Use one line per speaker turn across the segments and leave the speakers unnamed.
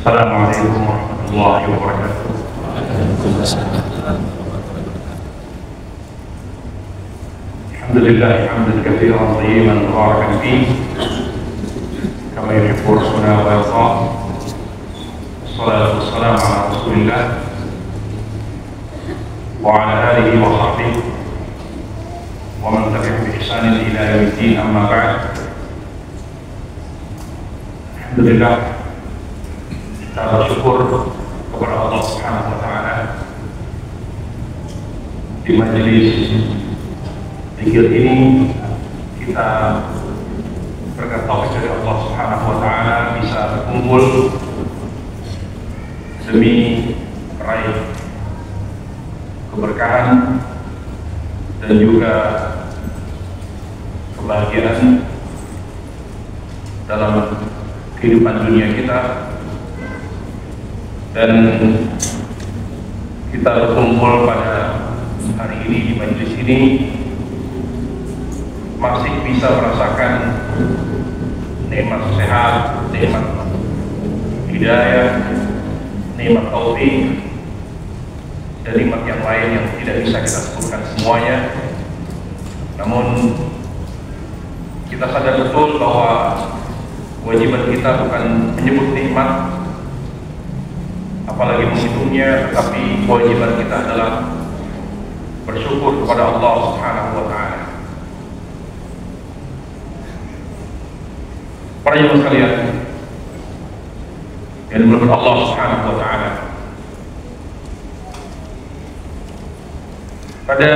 Assalamualaikum warahmatullahi wabarakatuh. Alhamdulillah hamdan katsiran thayyiban mubarakan fihi kama yuhibbu rabbuna wa yarda. Wassalatu wassalamu ala Rasulillah wa ala alihi wa sahbihi wa man tabi'ahum bi ihsanin ila yaumiddin, amma ba'd. Alhamdulillah, kita bersyukur kepada Allah Subhanahu wa taala di majelis zikir ini kita berkat taufik dari Allah Subhanahu wa taala bisa berkumpul demi meraih keberkahan dan juga kebahagiaan dalam kehidupan dunia kita, dan kita berkumpul pada hari ini di majelis ini masih bisa merasakan nikmat sehat, nikmat hidayah, nikmat taufik, dan nikmat yang lain yang tidak bisa kita sebutkan semuanya. Namun kita sadar betul bahwa kewajiban kita bukan menyebut nikmat apalagi menghitungnya, tetapi kewajiban kita adalah bersyukur kepada Allah Subhanahu wa taala. Para jemaah sekalian yang dimuliakan Allah Subhanahu wa taala, pada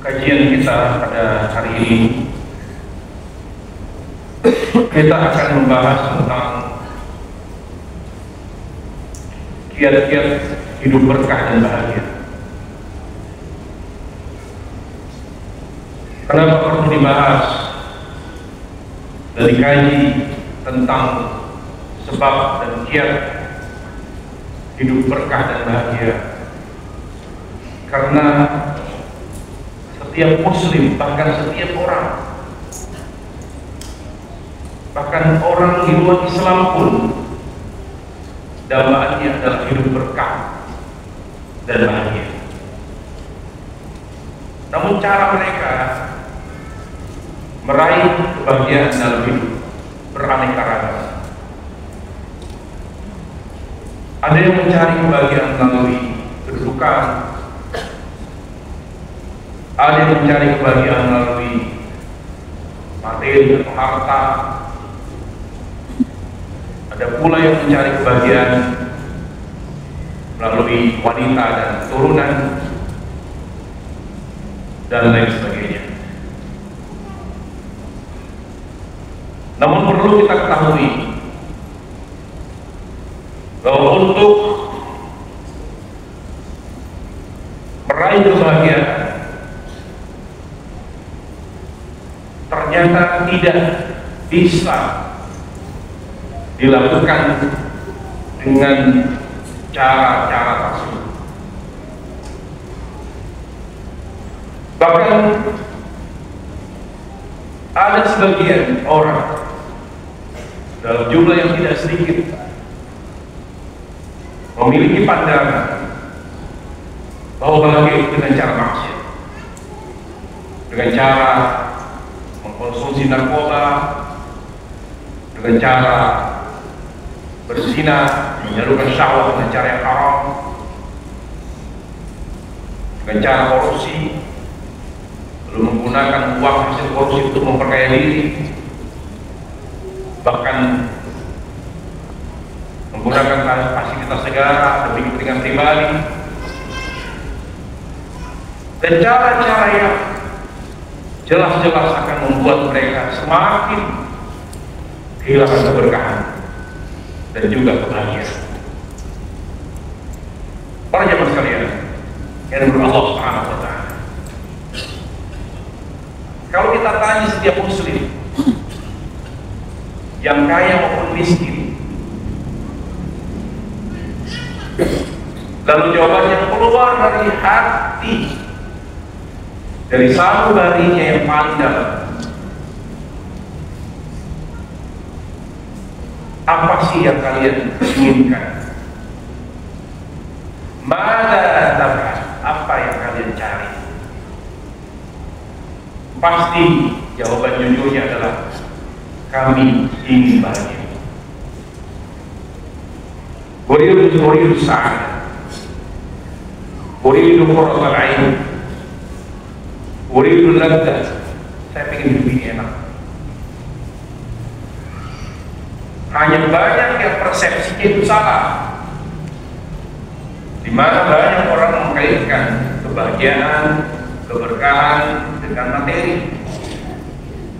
kajian kita pada hari ini kita akan membahas tentang kiat-kiat hidup berkah dan bahagia. Kenapa perlu dibahas dan dikaji tentang sebab dan kiat hidup berkah dan bahagia? Karena setiap muslim, bahkan setiap orang, bahkan orang di luar Islam pun, damaannya adalah hidup berkah dan bahagia. Namun cara mereka meraih kebahagiaan dalam hidup beraneka ragam. Ada yang mencari kebahagiaan melalui kedudukan, ada yang mencari kebahagiaan melalui materi atau harta, ada pula yang mencari kebahagiaan melalui wanita dan keturunan, dan lain sebagainya. Namun perlu kita ketahui bahwa untuk meraih kebahagiaan ternyata tidak bisa dilakukan dengan cara-cara tersebut. Bahkan ada sebagian orang dalam jumlah yang tidak sedikit memiliki pandangan bahwa bahagia itu dengan cara maksiat, dengan cara mengkonsumsi narkoba, dengan cara berzina, menyalurkan syahwat dengan cara yang haram, dengan cara korupsi, lalu menggunakan uang hasil korupsi untuk memperkaya diri, bahkan menggunakan fasilitas negara demi kepentingan pribadi, dan cara-cara yang jelas-jelas akan membuat mereka semakin kehilangan keberkahan dan juga kebahagiaan. Para jemaah sekalian yang dimuliakan Allah Subhanahu wa taala, kalau kita tanya setiap muslim, yang kaya maupun miskin, lalu jawaban yang keluar dari hati, dari sanubarinya yang paling dalam, Apa sih yang kalian inginkan? Mada tab'an, apa yang kalian cari? Pasti jawaban jujurnya adalah kami ingin bahagia. Uridu sa'adah, uridu qurratal 'ain, uridu laddah. Saya ingin hidup ini enak. Hanya banyak yang persepsinya itu salah, di mana banyak orang mengkaitkan kebahagiaan, keberkahan dengan materi,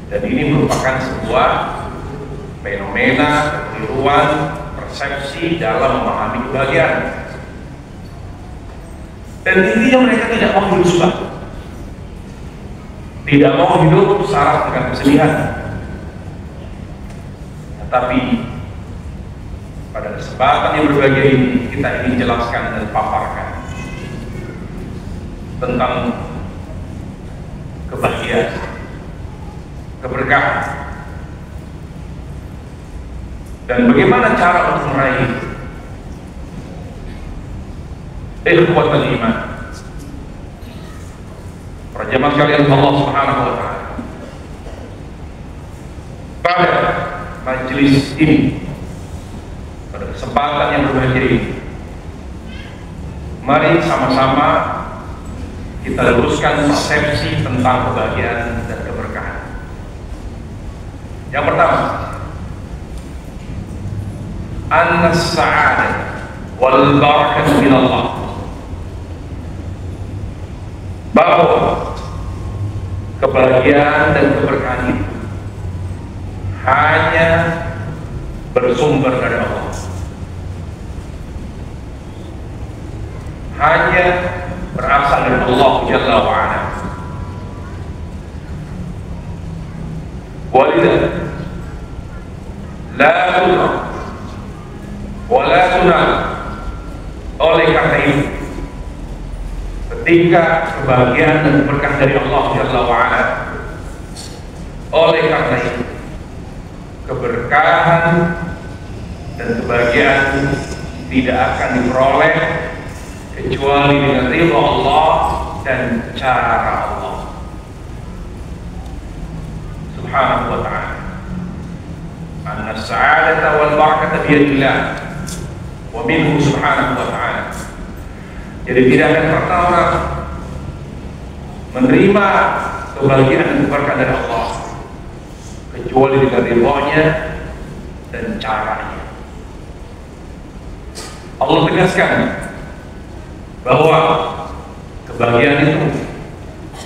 dan ini merupakan sebuah fenomena kekeliruan persepsi dalam memahami kebahagiaan. Dan intinya mereka tidak mau hidup susah, tidak mau hidup syarat dengan kesedihan. Tetapi pada kesempatan yang berbahagia ini kita ingin jelaskan dan paparkan tentang kebahagiaan, keberkahan, dan bagaimana cara untuk meraih ikhwatul iman. Para jemaah sekalian Allah Subhanahu wa taala, pada majelis ini, pada kesempatan yang berbahagia ini, mari sama-sama kita luruskan persepsi tentang kebahagiaan dan keberkahan. Yang pertama, anna as-sa'adah wal barakah min Allah, bahwa kebahagiaan dan keberkahan itu hanya bersumber dari Allah, hanya berasal dari Allah Jalla wa Ala. Walidha la tudrak wa la tunal. Oleh karena itu, ketika kebahagiaan dan keberkahan dari Allah Jalla wa Ala, oleh karena itu keberkahan dan kebahagiaan tidak akan diperoleh kecuali dengan ridha Allah dan cara Allah Subhanahu wa ta'ala. Anna as-sa'adata wal barakata biyadillah wa minhu Subhanahu wa ta'ala. Jadi tidak akan pernah orang menerima kebahagiaan dan keberkahan dari Allah kecuali dengan ridhonya dan caranya. Allah tegaskan bahwa kebahagiaan itu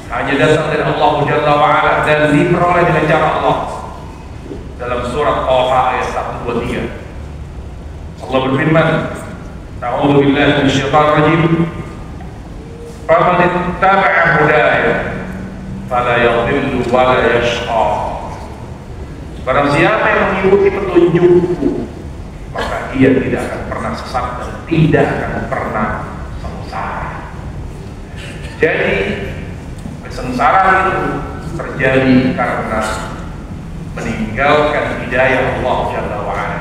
hanya datang dari Allah Jalla wa Ala dan diperoleh dengan cara Allah. Dalam surat Taha ayat 123 Allah berfirman, A'udzu billahi minasyaitonir rajim, faman ittaba'a hudaya fala yadhillu wa la yashqa. Barang siapa yang mengikuti petunjukku, maka ia tidak akan pernah sesat dan tidak akan pernah sengsara. Jadi kesengsaraan itu terjadi karena meninggalkan hidayah Allah Jalla wa Ala,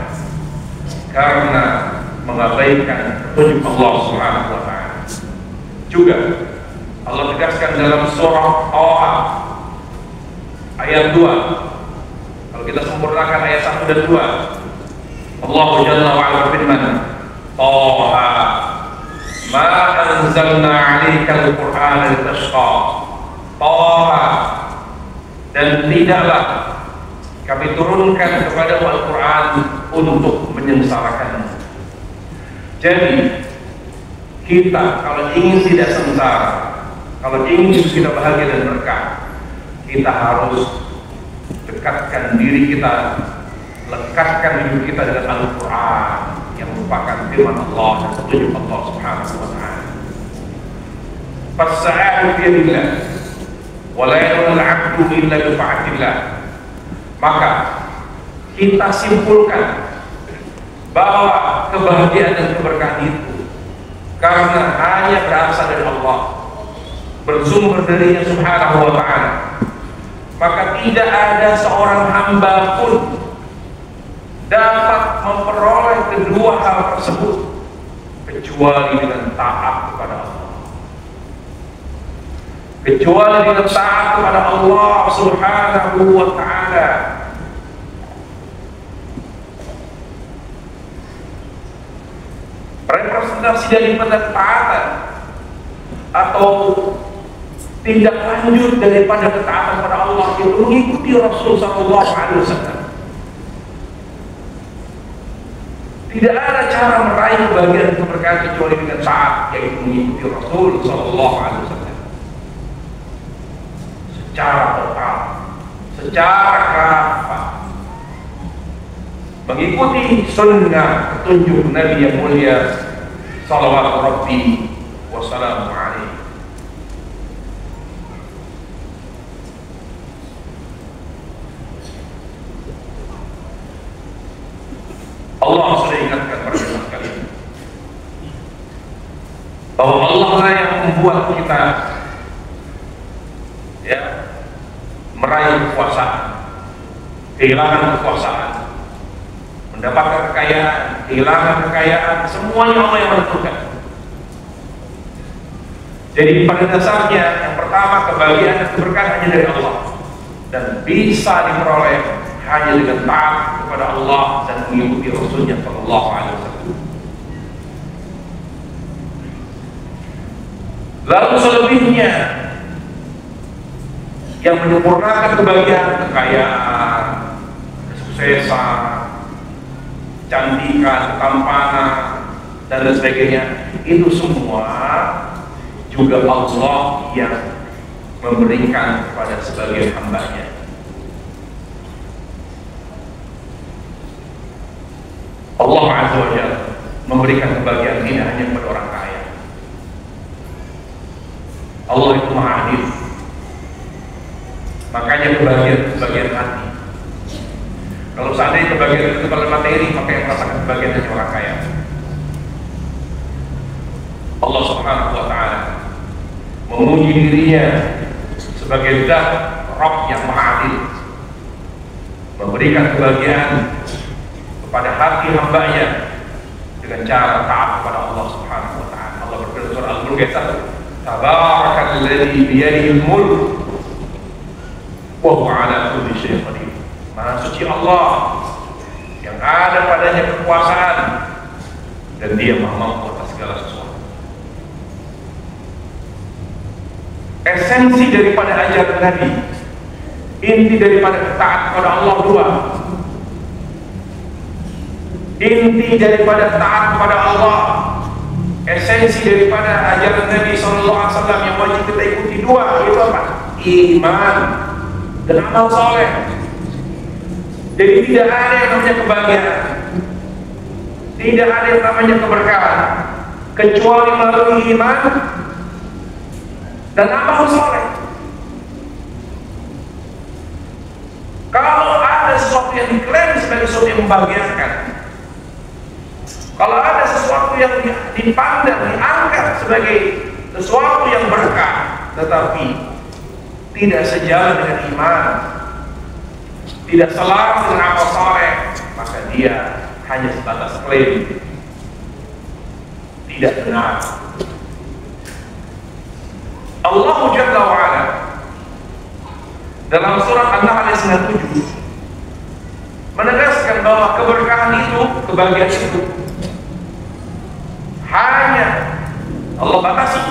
karena mengabaikan petunjuk Allah Subhanahu wa ta'ala. Juga Allah tegaskan dalam surah Taha ayat 2. Kalau kita sempurnakan ayat 1 dan 2, Allah Jalla wa Ala berfirman, Taha ma anzalna 'alaikal Qur'ana litashqa. Taha, dan tidaklah kami turunkan kepada Al-Quran untuk menyengsarakanmu. Jadi kita kalau ingin tidak sengsara, kalau ingin kita bahagia dan berkah, kita harus dekatkan diri kita, lekatkan hidup kita dengan Al-Quran yang merupakan firman Allah dan petunjuk Allah Subhanahu wa ta'ala. Fas-sa'atu biyadillah wa la yanalul 'abdu illa bi ta'atillah. Maka kita simpulkan bahwa kebahagiaan dan keberkahan itu karena hanya berasal dari Allah, bersumber darinya Subhanahu wa ta'ala. Maka tidak ada seorang hamba pun dapat memperoleh kedua hal tersebut kecuali dengan taat kepada Allah. Kecuali dengan taat kepada Allah Subhanahu wa ta'ala. Representasi daripada taatan atau tindak lanjut daripada ketaatan pada Allah itu mengikuti Rasul sallallahu alaihi wasallam. Tidak ada cara meraih kebahagiaan keberkahan kecuali dengan taat, yaitu mengikuti Rasul sallallahu alaihi wasallam secara total, secara kafah, mengikuti sunnah petunjuk Nabi yang mulia sallallahu rabbi wassalamu alaihi. Allah sudah ingatkan kepada kita sekalian bahwa Allah lah yang membuat kita meraih kekuasaan, kehilangan kekuasaan, mendapatkan kekayaan, kehilangan kekayaan, semuanya Allah yang menentukan. Jadi pada dasarnya yang pertama, kebahagiaan dan keberkahan hanya dari Allah dan bisa diperoleh hanya dengan taat kepada Allah dan mengikuti Rasulnya sallallahu alaihi wasallam. Lalu selebihnya yang menyempurnakan kebahagiaan, kekayaan, kesuksesan, kecantikan, ketampanan, dan lain sebagainya, itu semua juga Allah yang memberikan kepada sebagian hambanya. Allah Azza wa Jalla memberikan kebahagiaan tidak hanya kepada orang kaya. Allah itu Maha Adil. Makanya kebahagiaan hati. Kalau seandainya kebahagiaan itu pada materi, maka yang merasakan kebahagiaan hanya orang kaya. Allah Subhanahu wa ta'ala memuji dirinya sebagai zat Rabb yang Maha Adil, memberikan kebahagiaan kepada hati hambanya dengan cara taat kepada Allah Subhanahu wa ta'ala. Allah berfirman surah Al-Mulk ayat 1, Tabarakalladzi biyadihil mulk wa huwa ala kulli syai'in qadir. Maha suci Allah yang ada padanya kekuasaan dan Dia Maha mampu atas segala sesuatu. Esensi daripada ajaran Nabi, inti daripada taat kepada Allah dua. Inti daripada taat kepada Allah, esensi daripada ajaran Nabi SAW yang wajib kita ikuti dua, itu apa? Iman dan amal soleh. Jadi tidak ada yang namanya kebahagiaan, tidak ada yang namanya keberkahan kecuali melalui iman dan amal soleh. Kalau ada sesuatu yang diklaim sebagai sesuatu yang membahagiakan, kalau ada sesuatu yang dipandang, diangkat sebagai sesuatu yang berkah, tetapi tidak sejalan dengan iman, tidak selaras dengan amal saleh, maka dia hanya sebatas klaim, tidak benar. Allah Jalla wa Ala dalam surat An-Nahl ayat 97 menegaskan bahwa keberkahan itu, kebahagiaan itu hanya Allah batasi,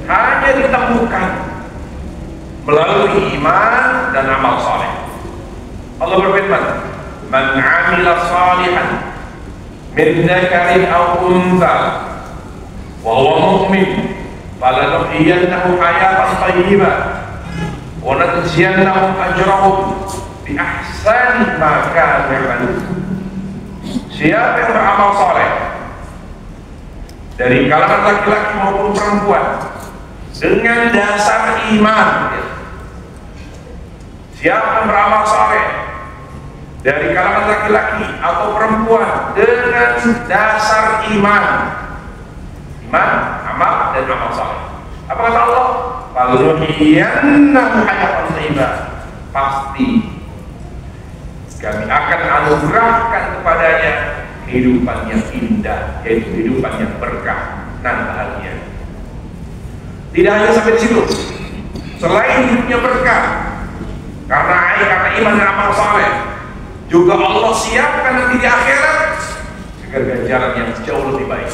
hanya ditemukan melalui iman dan amal saleh. Allah berfirman, "Man 'amila shalihan min dzakarin aw untha wa huwa mu'min falanuhyiyannahu hayatan thayyibah wa najziyannahum ajrahum bi ahsani ma kanu ya'malun." Siapa yang beramal saleh dari kalangan laki-laki maupun perempuan dengan dasar iman, siapa yang beramal saleh dari kalangan laki-laki atau perempuan dengan dasar iman, amal dan amal saleh, apa kata Allah? Faluhiyannahu hayatan thayyibah, pasti kami akan anugerahkan kepadanya kehidupan yang indah, yaitu kehidupan yang berkah dan bahagia. Tidak hanya sampai di situ, selain hidupnya berkah karena iman dan amal saleh, juga Allah siapkan nanti di akhirat segala ganjaran yang jauh lebih baik.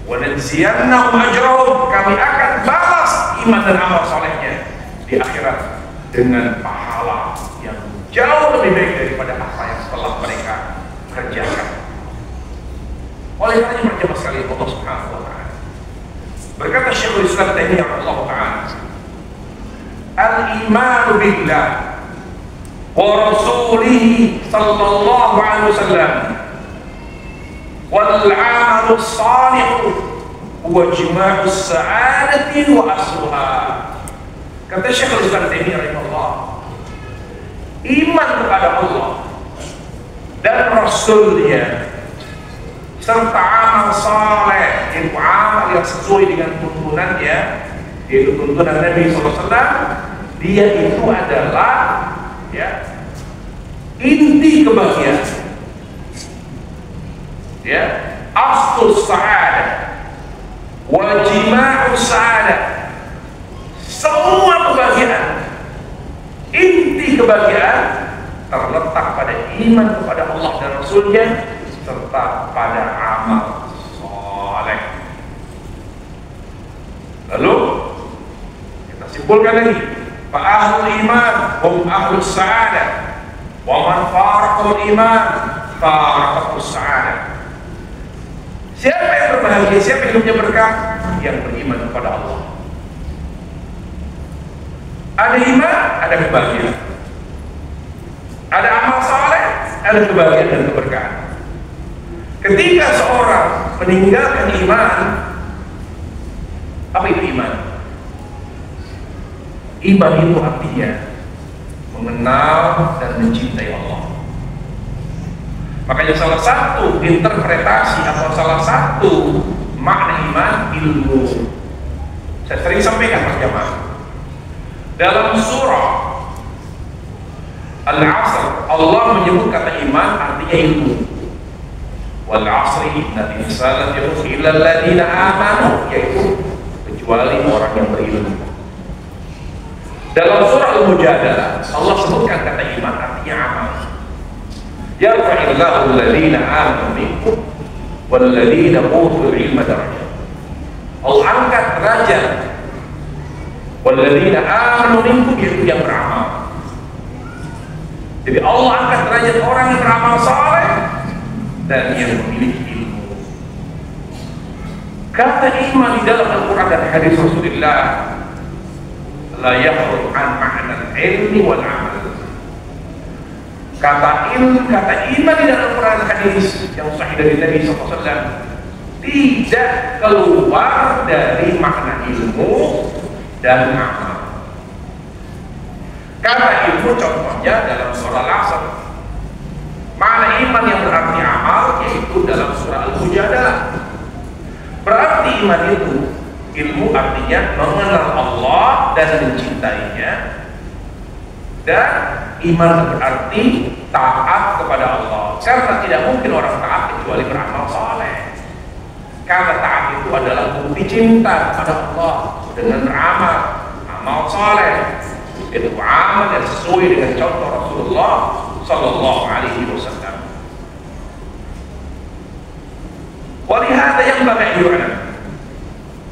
Wa najziyannahum ajrahum, kami akan balas iman dan amal salehnya di akhirat dengan pahala yang jauh lebih baik daripada apa yang telah mereka kerjakan. Oleh karena berjamaah sekalian Allah Subhanahu wa taala berkata Syekhul Islam Taimiyah rahimahullah taala, al-iman billah wa rasulih sallallahu alaihi wasallam wal 'amalu shalih huwa jima'us sa'adati wa asluha. Kata Syekhul Islam Taimiyah rahimahullah, iman kepada Allah dan Rasulnya serta amal saleh, yaitu amal yang sesuai dengan tuntunannya, yaitu tuntunan Nabi SAW, dia itu adalah inti kebahagiaan, aslus sa'adah wa jima'us sa'adah. Semua kebahagiaan, inti kebahagiaan terletak pada iman kepada Allah dan Rasulnya serta pada amal soleh. Lalu kita simpulkan lagi, fa ahlul iman hum ahlus sa'adah wa man faraqul iman faraqus sa'adah. Siapa yang berbahagia, siapa yang hidupnya berkah? Yang beriman kepada Allah. Ada iman, ada kebahagiaan. Ada amal saleh, ada kebahagiaan dan keberkahan. Ketika seorang meninggalkan iman, apa itu iman? Iman itu artinya mengenal dan mencintai Allah. Makanya salah satu interpretasi atau salah satu makna iman ilmu. Saya sering sampaikan berjamaah. Dalam surah Al-Asr, Allah menyebut kata iman artinya ilmu. Wal asri innal insana lafi khusr illa alladziina aamanu, yaitu kecuali orang yang berilmu. Dalam surah Al-Mujadalah, Allah sebutkan kata iman artinya amal. Yarfa'illahu alladziina aamanu minkum wal ladziina utul ilma darajat. Allah angkat derajat wal ladziina aamanu minkum, yaitu yang beramal. Jadi Allah angkat derajat orang yang beramal saleh dan yang memiliki ilmu. Kata iman di dalam Al-Quran dan hadis Rasulullah la yakhruj an ma'na al-ilmi wal amal. Kata iman di dalam Al-Quran dan hadis yang sahih dari Nabi SAW tidak keluar dari makna ilmu dan amal. Kata ilmu contohnya dalam surah Al-Asr. Makna iman yang berarti amal yaitu dalam surah Al-Mujadalah. Berarti iman itu, ilmu artinya mengenal Allah dan mencintainya, dan iman berarti taat kepada Allah. Karena tidak mungkin orang taat kecuali beramal saleh. Karena taat itu adalah bukti cinta kepada Allah dengan beramal amal saleh. Itu amal yang sesuai dengan contoh Rasulullah sallallahu alaihi wasallam. Walihada yanbaghi an yu'lam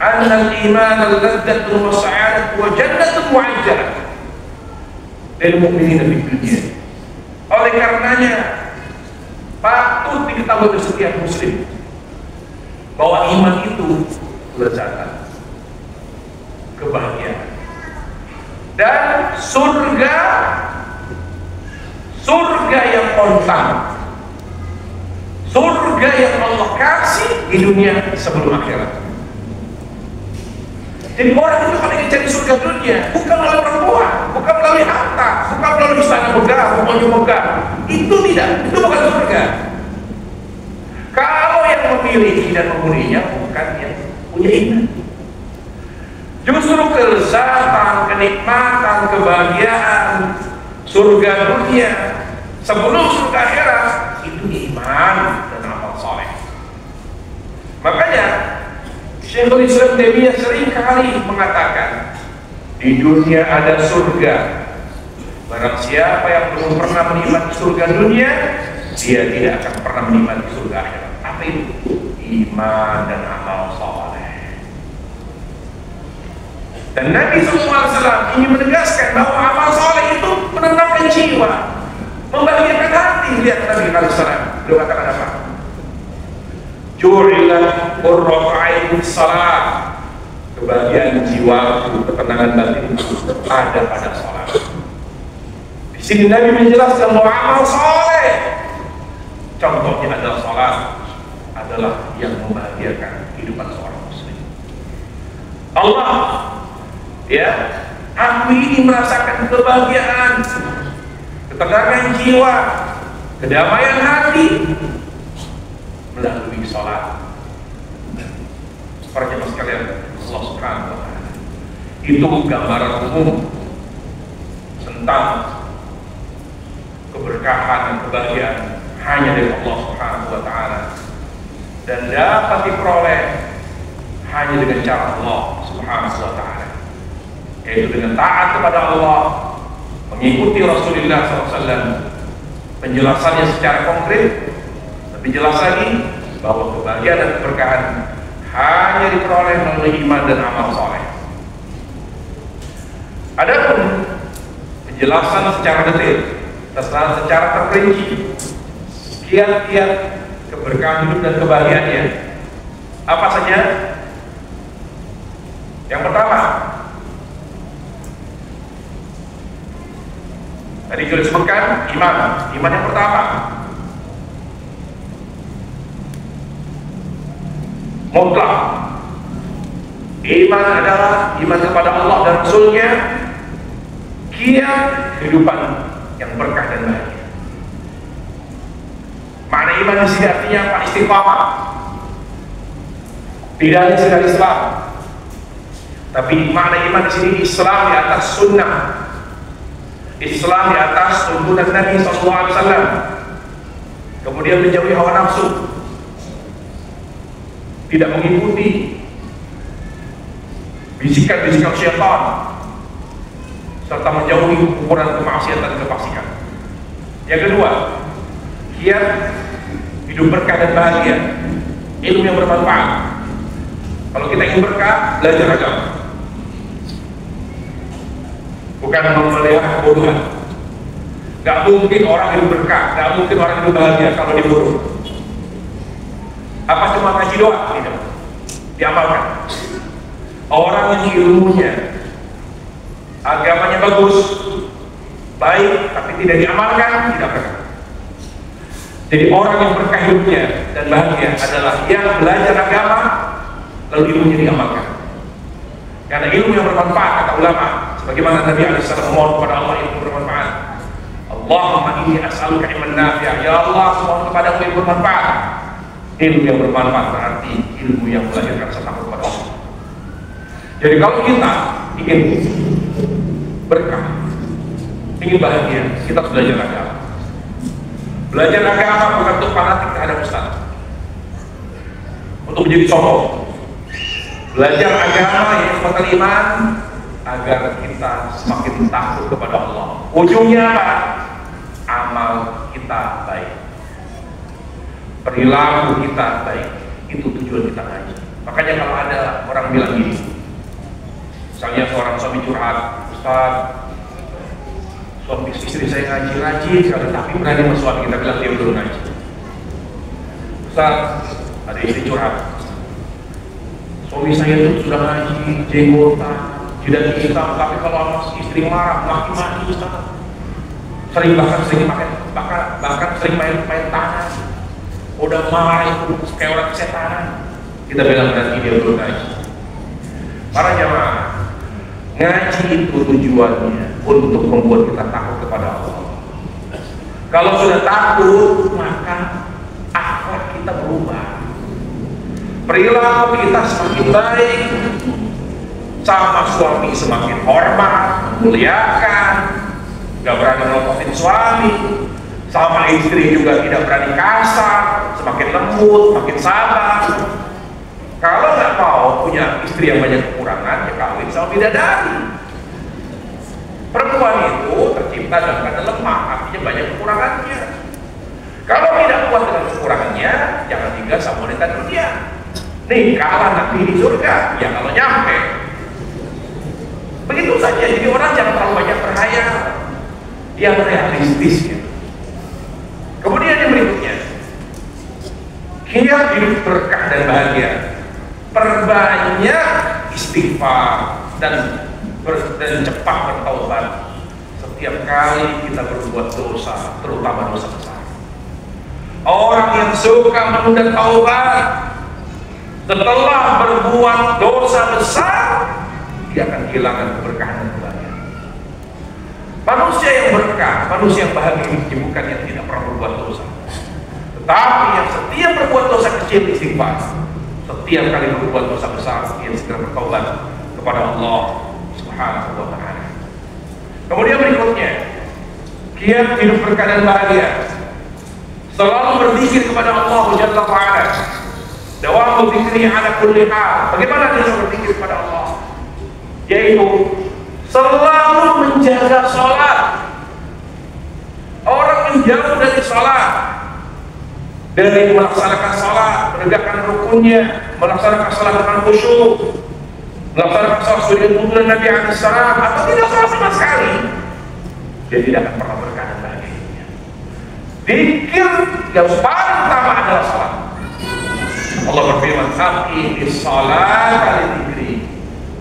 anna al-iman al-ladzatun wa sa'adatun wa jannatun mu'ajjalah lil mu'minina fid dunya. Oleh karenanya patut diketahui oleh setiap muslim bahwa iman itu lezatan, kebahagiaan, dan surga yang kontan, surga yang Allah kasih di dunia sebelum akhirat. Jadi orang itu kalau ingin cari surga dunia bukan melalui perempuan, bukan melalui harta, bukan melalui istana megah, rumahnya megah. Itu tidak, itu bukan surga. Kalau yang memiliki dan menghuninya bukan yang punya iman. Justru kelezatan, kenikmatan, kebahagiaan surga dunia sebelum surga akhirat itu iman dan amal soleh. Makanya Syekhul Islam Taimiyah sering kali mengatakan di dunia ada surga. Barang siapa yang belum pernah menikmati surga dunia, dia tidak akan pernah menikmati surga akhirat. Apa itu? Iman dan amal soleh. Dan Nabi SAW ingin menegaskan bahwa amal soleh itu menenangkan jiwa, membahagiakan hati. Lihat Nabi SAW, beliau katakan apa? Ju'ilat qurratu aini salat. Kebahagiaan jiwaku, ketenangan batin ada pada salat. Di sini Nabi menjelaskan bahwa amal soleh, contohnya adalah salat, adalah yang membahagiakan kehidupan seorang muslim. Allah, ya, aku ini merasakan kebahagiaan, ketenangan jiwa, kedamaian hati melalui sholat. Para jemaah sekalian, Allah Subhanahu wa Ta'ala, itu gambaran umum tentang keberkahan dan kebahagiaan hanya dari Allah Subhanahu wa Ta'ala, dan dapat diperoleh hanya dengan cara Allah Subhanahu wa Ta'ala, yaitu dengan taat kepada Allah, mengikuti Rasulullah SAW. Penjelasannya secara konkret, lebih jelas lagi bahwa kebahagiaan dan keberkahan hanya diperoleh melalui iman dan amal soleh. Adapun penjelasan secara detail, secara terperinci, kiat-kiat keberkahan hidup dan kebahagiaannya apa saja? Yang pertama, tadi sudah disebutkan iman. Iman yang pertama, mutlak. Iman adalah iman kepada Allah dan Rasul-Nya, kiat kehidupan yang berkah dan bahagia. Makna iman di sini artinya apa? Istiqamah. Tidak hanya sekedar Islam, tapi makna iman di sini Islam di atas sunnah, Islam di atas tuntunan Nabi SAW, kemudian menjauhi hawa nafsu, tidak mengikuti bisikan-bisikan syaitan, serta menjauhi ukuran kemaksiatan dan kefasikan. Yang kedua, kiat hidup berkah dan bahagia, ilmu yang bermanfaat. Kalau kita ingin berkah, belajar agama, bukan memelihara kebodohan. Gak mungkin orang hidup berkah, gak mungkin orang hidup bahagia kalau dibodoh. Apa cuma ngaji doang? Tidak, diamalkan. Orang yang ilmunya, agamanya bagus, baik, tapi tidak diamalkan, tidak berkah. Jadi orang yang berkah hidupnya dan bahagia adalah yang belajar agama lalu ilmunya diamalkan. Karena ilmu yang bermanfaat, kata ulama, sebagaimana Nabi SAW memohon kepada Allah ilmu bermanfaat. Allahumma inni as'aluka ilman nafi'a. Ya Allah, mohon kepadamu ilmu bermanfaat. Ilmu yang bermanfaat berarti ilmu yang melahirkan rasa takut kepada Allah. Jadi kalau kita ingin berkah, ingin bahagia, kita harus belajar agama. Belajar agama bukan untuk fanatik terhadap Ustaz, untuk menjadi sombong. Belajar agama yang iman agar kita semakin takut kepada Allah. Ujungnya apa? Amal kita baik, perilaku kita baik. Itu tujuan kita ngaji. Makanya kalau ada orang bilang gini, misalnya seorang suami curhat, Ustaz, suami istri saya ngaji sekali, tapi berani sama suami kita bilang dia belum ngaji. Ustaz, ada istri curhat, suami saya itu sudah ngaji, jenggotan, jidat hitam, tapi kalau istri marah, maki-maki Ustaz. Bahkan sering main tangan. Udah marah itu kayak orang kesetanan. Kita bilang berarti dia belum ngaji. Para jamaah, ngaji itu tujuannya untuk membuat kita takut kepada Allah. Kalau sudah takut, maka akhlak kita berubah, perilaku kita semakin baik, sama suami semakin hormat, muliakan, gak berani melototin suami, Sama istri juga tidak berani kasar, semakin lembut, semakin sabar. Kalau nggak mau punya istri yang banyak kekurangan, ya kawin sama bidadari. Perempuan itu tercipta dalam keadaan lemah, artinya banyak kekurangannya. Kalau tidak kuat dengan kekurangannya, jangan tinggal sama wanita dunia. Nih, kalah nanti di surga, ya kalau nyampe. Begitu saja, jadi orang jangan terlalu banyak berhayal, yang realistis gitu. Kemudian yang berikutnya, kiat hidup berkah dan bahagia. Perbanyak istighfar dan cepat bertaubat setiap kali kita berbuat dosa, terutama dosa besar. Orang yang suka menunda taubat setelah berbuat dosa besar, dia akan kehilangan keberkahan dan kebahagiaan. Manusia yang berkah, manusia yang bahagia ini bukan yang tidak pernah berbuat dosa, tetapi yang setiap berbuat dosa kecil istighfar, setiap kali berbuat dosa besar dia segera bertaubat kepada Allah Subhanahu wa ta'ala. Kemudian berikutnya, kiat hidup berkah dan bahagia, selalu berzikir kepada Allah Jalla wa'ala. Dawamu dzikri ala kulli hal. Bagaimana dia berzikir kepada Allah? Yaitu selalu menjaga sholat. Orang yang jauh dari sholat, dari melaksanakan sholat, menegakkan rukunnya, melaksanakan sholat dengan khusyuk, melaksanakan sholat sesuai tuntunan Nabi alaihissalam, atau tidak sholat sama sekali, dia tidak akan pernah berkah dan bahagia. Dzikir yang paling utama adalah sholat. Allah berfirman, "Aqimi sholata lidzikri."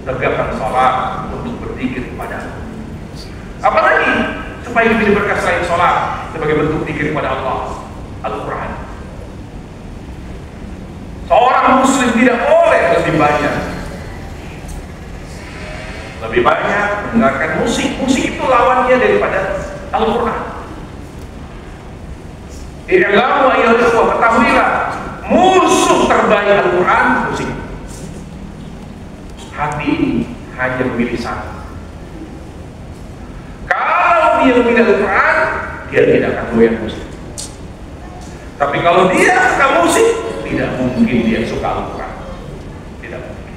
Tegakkan sholat untuk berzikir kepada Allah. Apalagi supaya lebih berkah selain sholat sebagai bentuk zikir kepada Allah, Al-Quran. Seorang muslim tidak boleh lebih banyak mendengarkan musik. Musik itu lawannya daripada Al-Quran. I'lamu ayyuhal ikhwah, ketahuilah, musuh terbaik Al-Quran musik. Hati ini hanya memilih satu. Kalau dia memilih Al-Quran, dia tidak akan doyan musik. Tapi kalau dia suka musik, tidak mungkin dia suka Al-Quran. Tidak mungkin.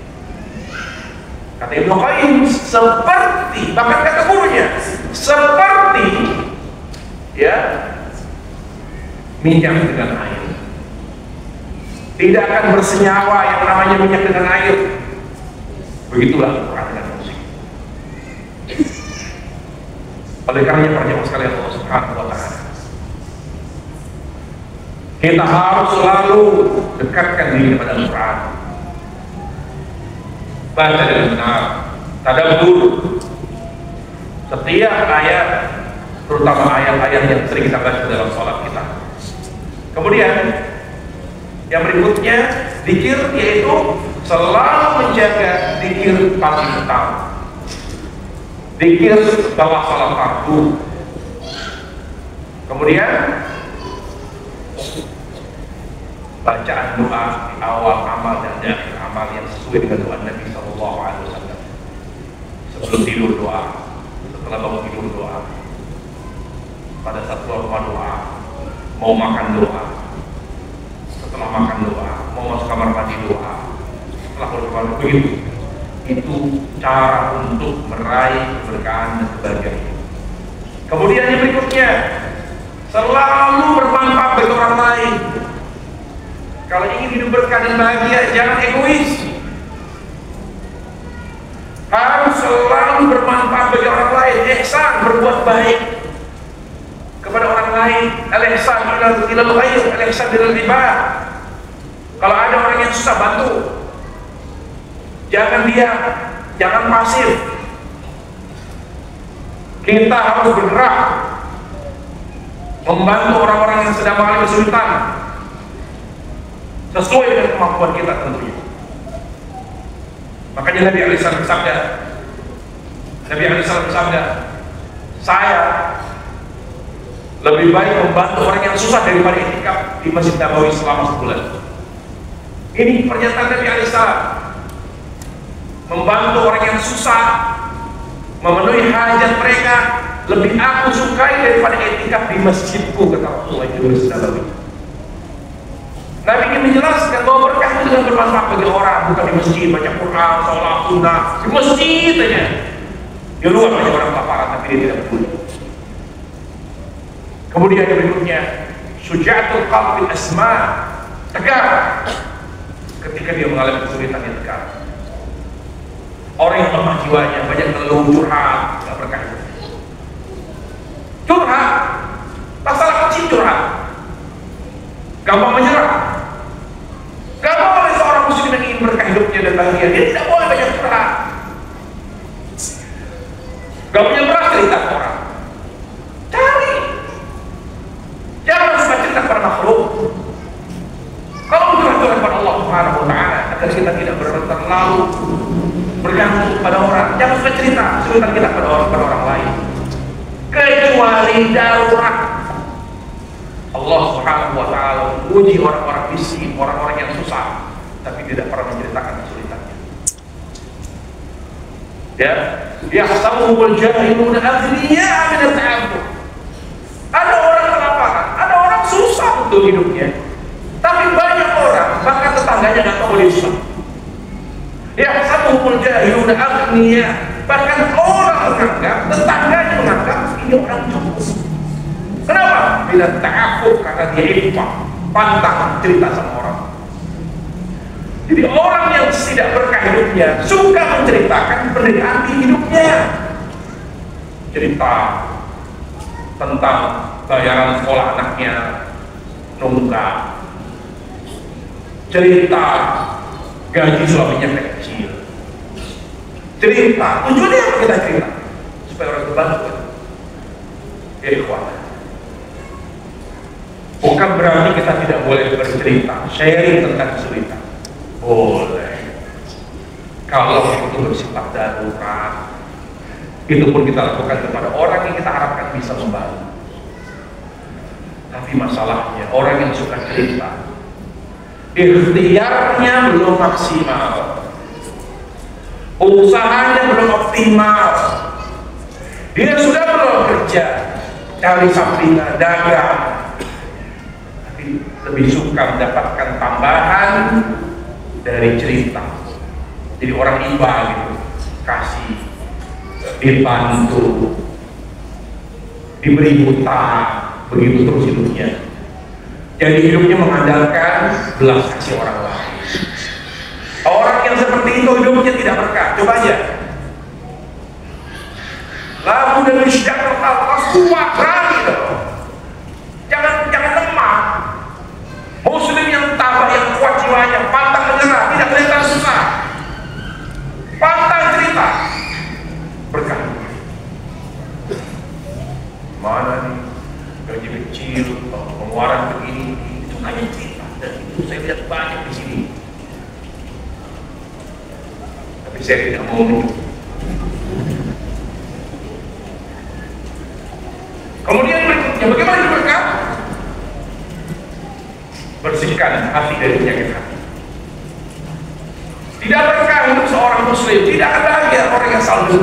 Kata Ibnu Qayyim, seperti, bahkan kata gurunya, seperti ya minyak dengan air. Tidak akan bersenyawa yang namanya minyak dengan air. Begitulah Al-Quran dengan musik. Oleh karenanya para jemaah sekalian Allah Subhanahu wa ta'ala, kita harus selalu dekatkan diri kepada Al-Quran. Baca dengan benar, tadabbur setiap ayat, terutama ayat-ayat yang sering kita baca dalam sholat kita. Kemudian yang berikutnya, zikir, yaitu selalu menjaga zikir paling utama, zikir setelah sholat fardu. Kemudian bacaan doa di awal amal dan di akhir amal yang sesuai dengan doa Nabi SAW. Sebelum tidur doa, setelah bangun tidur doa, pada saat keluar rumah doa, mau makan doa, setelah makan doa, mau masuk kamar mandi doa, setelah keluar rumah begitu. Itu cara untuk meraih keberkahan dan kebahagiaan. Kemudian yang berikutnya, selalu bermanfaat bagi orang lain. Kalau ingin hidup berkah dan bahagia, jangan egois. Harus selalu bermanfaat bagi orang lain. Ihsan, berbuat baik kepada orang lain. Al-ihsan ilal ghair, al-ihsan ilal ibad. Kalau ada orang yang susah, bantu. Jangan diam, jangan pasif. Kita harus bergerak membantu orang-orang yang sedang mengalami kesulitan sesuai dengan kemampuan kita tentunya. Makanya Nabi alaihissalam bersabda, saya lebih baik membantu orang yang susah daripada itikaf di Masjid Nabawi selama sebulan. Ini pernyataan Nabi alaihissalam. Membantu orang yang susah, memenuhi hajat mereka lebih aku sukai daripada etikaf di masjidku, kata Rasulullah SAW. Nabi ingin menjelaskan bahwa berkah itu dengan bermanfaat bagi orang, bukan di masjid baca Quran, sholat sunnah, di masjid aja. Di luar banyak orang paparan tapi dia tidak peduli. Kemudian yang berikutnya, syuja'atul qalbi asma, tegar ketika dia mengalami kesulitan, yang tegar. Orang yang lemah jiwanya, banyak ngeluh, curhat, tidak berkah. Curhat, masalah kecil curhat, gampang menyerah. Gak boleh seorang muslim yang ingin berkah hidupnya dan bahagia, dia tidak boleh banyak curhat. Gak punya berat cerita ke orang, cari. Jangan suka cerita kepada makhluk. Kalau curhat kepada Allah Subhanahu wa Ta'ala, agar kita tidak terlalu bergantung pada orang. Jangan suka cerita kesulitan kita pada orang lain, kecuali darurat. Allah Subhanahu wa Ta'ala menguji orang-orang miskin, orang-orang yang susah, tapi tidak pernah menceritakan kesulitannya. Ya, yahsabuhumul jahiluna aghniya'a min at-ta'affuf. Ada orang kelaparan, ada orang susah untuk hidupnya, tapi banyak orang, bahkan tetangganya nggak tahu Islam. Yahsabuhumul jahiluna aghniya'a, bahkan orang menganggap, tetangganya menganggap ini orang cukup. Kenapa? Bila ta'affuf, karena dia infak, pantang cerita sama orang. Jadi orang yang tidak berkah hidupnya suka menceritakan penderitaan di hidupnya. Cerita tentang bayaran sekolah anaknya nunggak, cerita gaji suaminya kecil, cerita tujuannya apa kita cerita? Supaya orang terbantu. Ikhwan, bukan berarti kita tidak boleh bercerita, sharing tentang kesulitan. Boleh, kalau itu bersifat darurat, itu pun kita lakukan kepada orang yang kita harapkan bisa membantu. Tapi masalahnya orang yang suka cerita, ikhtiarnya belum maksimal, usahanya belum optimal, dia sudah bekerja, cari sampingan, dagang, tapi lebih suka mendapatkan tambahan dari cerita. Jadi orang iba gitu, kasih, dibantu, diberi hutang, begitu terus hidupnya. Jadi hidupnya mengandalkan belas kasih orang lain. Orang yang seperti itu hidupnya tidak berkah. Coba aja. Lalu dan isyarakat Allah kuat berani dong. Jangan lemah. Muslim yang tabah, yang kuat jiwanya, pantang menyerah, tidak kelihatan susah, pantang cerita, berkah. Mana nih gaji kecil, pengeluaran begini, itu hanya cerita, dan itu saya lihat banyak di sini. Tapi saya tidak mau menunjuk. Kemudian berikutnya, bagaimana berkah? Bersihkan hati dari penyakit hati. Tidak berkah untuk seorang muslim, tidak akan bahagia orang yang selalu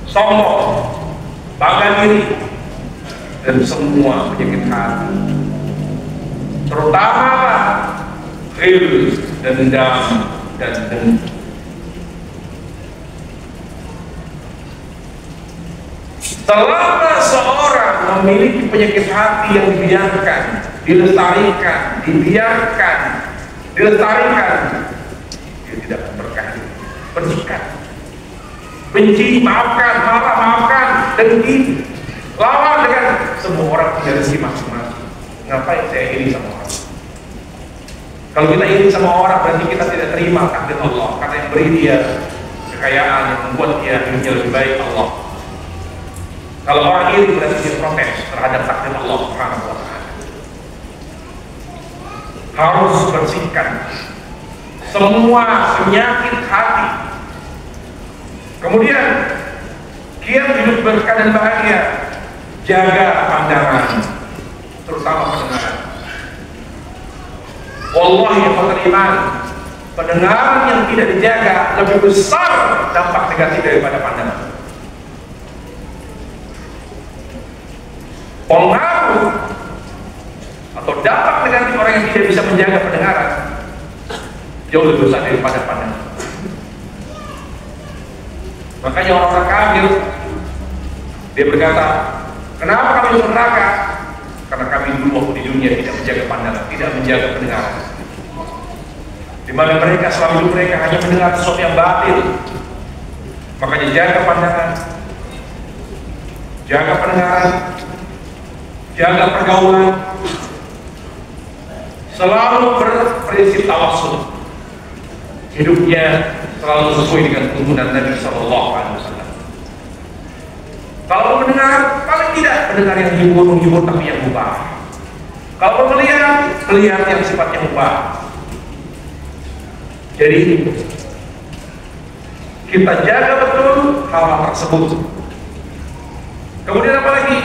sombong, bangga diri, dan semua penyakit hati, terutama ghil, dendam, dan dengki. Selama seorang memiliki penyakit hati yang dibiarkan, dilestarikan, dia tidak akan berkah. Bersihkan, benci, maafkan, marah, maafkan, dengki, lawan dengan semua orang punya rezeki masing-masing. Ngapain saya iri sama orang? Kalau kita iri sama orang, berarti kita tidak terima takdir Allah, karena yang beri dia kekayaan, yang membuat dia hidupnya lebih baik Allah. Kalau orang iri berarti dia protes terhadap takdir Allah Subhanahu wa Ta'ala. Harus bersihkan semua penyakit hati. Kemudian giat hidup berkah dan bahagia. Jaga pandangan, terutama pendengaran. Wallahi ya iman, pendengaran yang tidak dijaga lebih besar dampak negatif daripada pandangan. pengaruh atau dampak negatif orang yang tidak bisa menjaga pendengaran jauh lebih besar daripada pandangan. Makanya orang-orang kafir dia berkata, kenapa kami masuk neraka? Karena kami dulu waktu di dunia tidak menjaga pandangan, tidak menjaga pendengaran. Di mana mereka selama hidup mereka hanya mendengar sesuatu yang batil. Makanya jaga pandangan, jaga pendengaran, jaga pergaulan, selalu berprinsip tawassul. Hidupnya selalu sesuai dengan tuntunan Nabi Sallallahu Alaihi Wasallam. Kalau mendengar, paling tidak mendengar yang menghibur tapi yang mubah. Kalau melihat yang sifatnya mubah. Jadi kita jaga betul hal-hal tersebut. Kemudian apa lagi?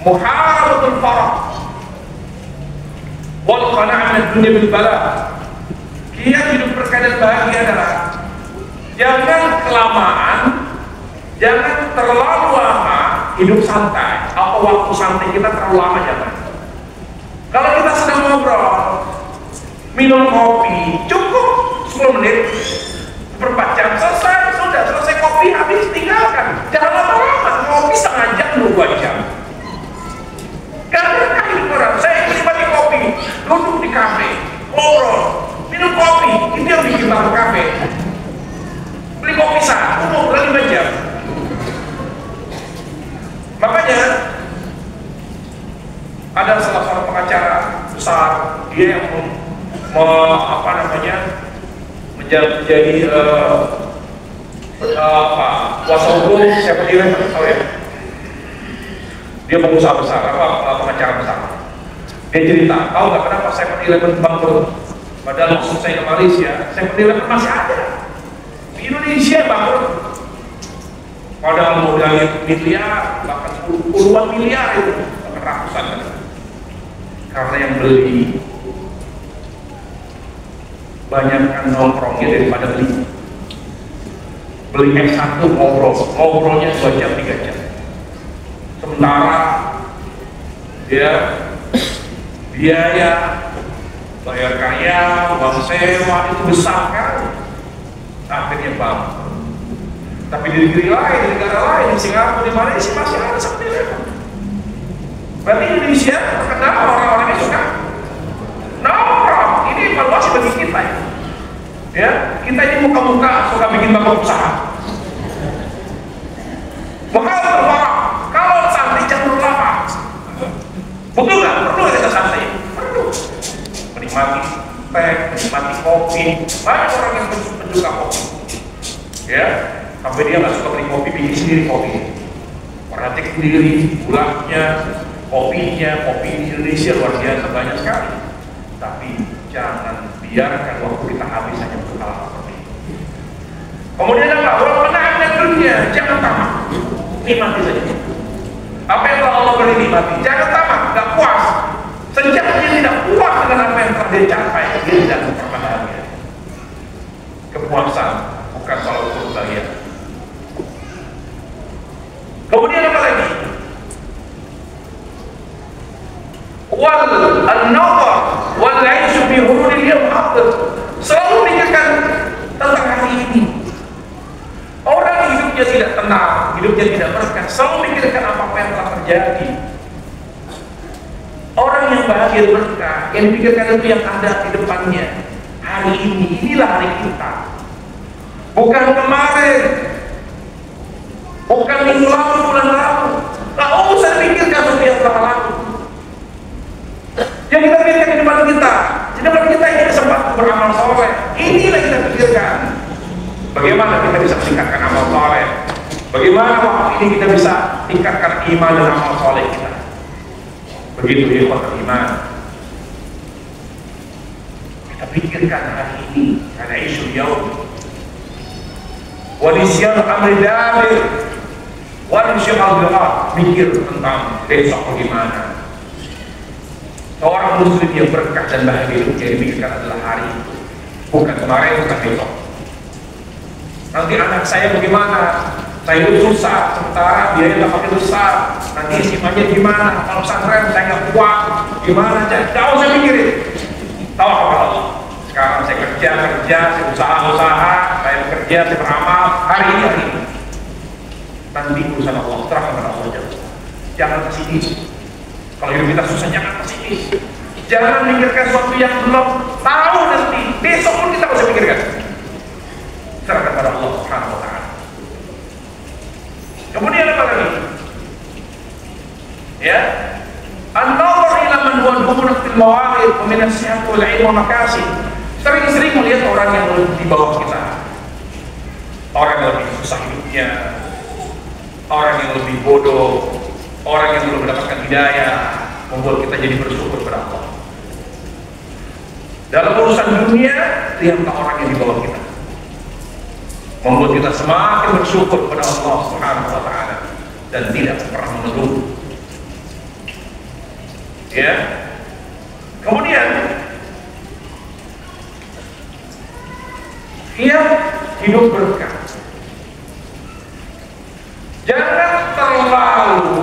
Muharabatul farah wal qana'ah min dunya bil bala. Kiat hidup berkeadaan bahagia adalah jangan kelamaan, jangan terlalu lama hidup santai. Apa waktu santai kita terlalu lama jangan. Kalau kita sedang ngobrol, minum kopi, cukup 10 menit, seperempat jam selesai, sudah selesai kopi habis tinggalkan. Jangan lama-lama, kopi setengah jam, 2 jam. Karena hidup orang, saya menikmati kopi, duduk di kafe, ngobrol, minum kopi, itu yang bikin baru kafe. Beli kopi satu, ngobrol 5 jam. Makanya ada salah satu pengacara besar, dia yang menjadi kuasa hukum siapa dia tahu ya? Dia pengusaha besar, pengacara besar. Dia cerita, tahu nggak kenapa 7-Eleven bangkrut? Padahal maksud saya ke Malaysia, 7-Eleven masih ada. Di Indonesia bangkrut. Padahal modalnya miliar, bahkan puluhan miliar itu, bahkan ratusan. Karena yang beli banyakkan nongkrongnya daripada beli. Beli X1 ngobrolnya 2 jam 3 jam. Sementara dia biaya bayar karya, uang sewa itu besar kan, akhirnya bangkrut. Tapi di negeri lain, di negara lain, di Singapura, di Malaysia masih ada seperti itu. Berarti Indonesia terkenal orang-orangnya suka nongkrong. Ini evaluasi bagi kita ya. Ya, kita ini muka-muka suka bikin bapak usaha. Maka kalau santai jangan terlalu lama. Betul nggak? Perlu kita santai? Perlu. Menikmati teh, menikmati kopi. Banyak orang yang penjual kopi. Ya, sampai dia nggak suka beli kopi, bikin sendiri kopi. Perhatik sendiri, gulanya, kopinya, kopi di Indonesia luar biasa banyak sekali. Tapi jangan biarkan waktu kita habis hanya untuk hal seperti itu. Kemudian apa? Walau menahan dunia, jangan tamak, nikmati saja. Apa yang telah Allah beri nikmati, jangan tamak, nggak puas. Sejak dia tidak puas dengan apa yang telah dia capai, dia tidak pernah bahagia. Kepuasan bukan soal ukur bahagia. Kemudian apa lagi? Wal an-nazar wal 'aisyu fi hururil yawm afdal. Selalu pikirkan tentang hari ini. Orang hidupnya tidak tenang, hidupnya tidak berkah, selalu pikirkan apa yang telah terjadi. Orang yang bahagia berkah, yang dipikirkan itu yang ada di depannya. Hari ini, inilah hari kita. Bukan kemarin, bukan minggu lalu, bulan lalu. Tak usah pikirkan sesuatu yang telah lalu. Yang kita pikirkan di depan kita, di depan kita ini kesempatan beramal soleh. Inilah kita pikirkan. Bagaimana kita bisa meningkatkan amal soleh? Bagaimana waktu ini kita bisa tingkatkan iman dan amal soleh kita? Begitu ikhwatul iman. Kita pikirkan hari ini, karena isu yaum. Wanisyan amri damir, wanisyan al-doa, mikir tentang besok bagaimana. Seorang muslim yang berkah dan bahagia itu yang dipikirkan adalah hari itu, bukan kemarin, bukan besok. Nanti anak saya bagaimana? Saya itu susah, sementara biaya nggak pakai besar. Nanti istimewa gimana? Kalau pesantren saya nggak kuat, gimana? Jauh saya pikirin. Tahu apa Allah? Sekarang saya kerja, saya usaha, saya bekerja, saya beramal hari ini. Nanti urusan Allah, serahkan kepada Allah aja. Jangan pesimis. Kalau hidup kita susah, jangan pesimis. Jangan mikirkan sesuatu yang belum tahu nanti. Besok pun kita bisa pikirkan. Serahkan kepada Allah Subhanahu wa Ta'ala. Kemudian apa lagi? Ya, an-nazar ila man huwa dukhulun fil mawaqif wa min as-sihat wal 'ilm wa makasib. Sering-sering melihat orang yang di bawah kita, orang yang lebih susah hidupnya, orang yang lebih bodoh, orang yang belum mendapatkan hidayah, membuat kita jadi bersyukur kepada Allah. Dalam urusan dunia, lihatlah orang yang di bawah kita, membuat kita semakin bersyukur kepada Allah Subhanahu wa Ta'ala dan tidak pernah mengeluh. Ya. Kemudian dia hidup berkah. Jangan terlalu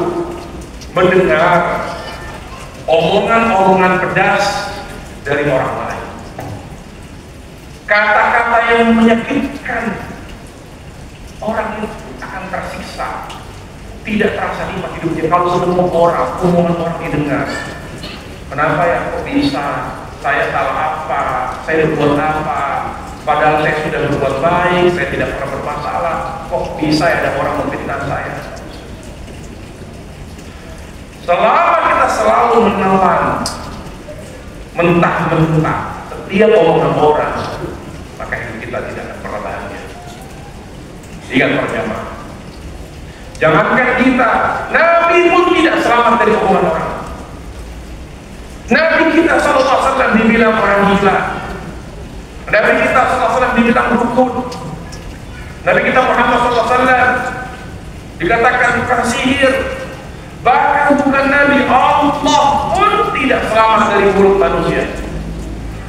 mendengar omongan-omongan pedas dari orang lain, kata-kata yang menyakitkan. Orang itu akan tersiksa, tidak terasa nikmat hidupnya kalau semua omongan orang didengar. Kenapa ya kok bisa? Saya salah apa? Saya berbuat apa? Padahal saya sudah berbuat baik, saya tidak pernah bermasalah. Kok bisa ada orang memfitnah saya? Selama kita selalu menelan mentah-mentah setiap omongan orang, maka hidup kita tidak akan pernah bahagia. Ingat perjamaah. Jangankan kita, Nabi pun tidak selamat dari omongan orang. Nabi kita SAW dibilang orang gila. Nabi kita SAW dibilang dukun. Nabi kita Muhammad SAW dikatakan tukang sihir. Bahkan bukan Nabi, Allah pun tidak selamat dari mulut manusia.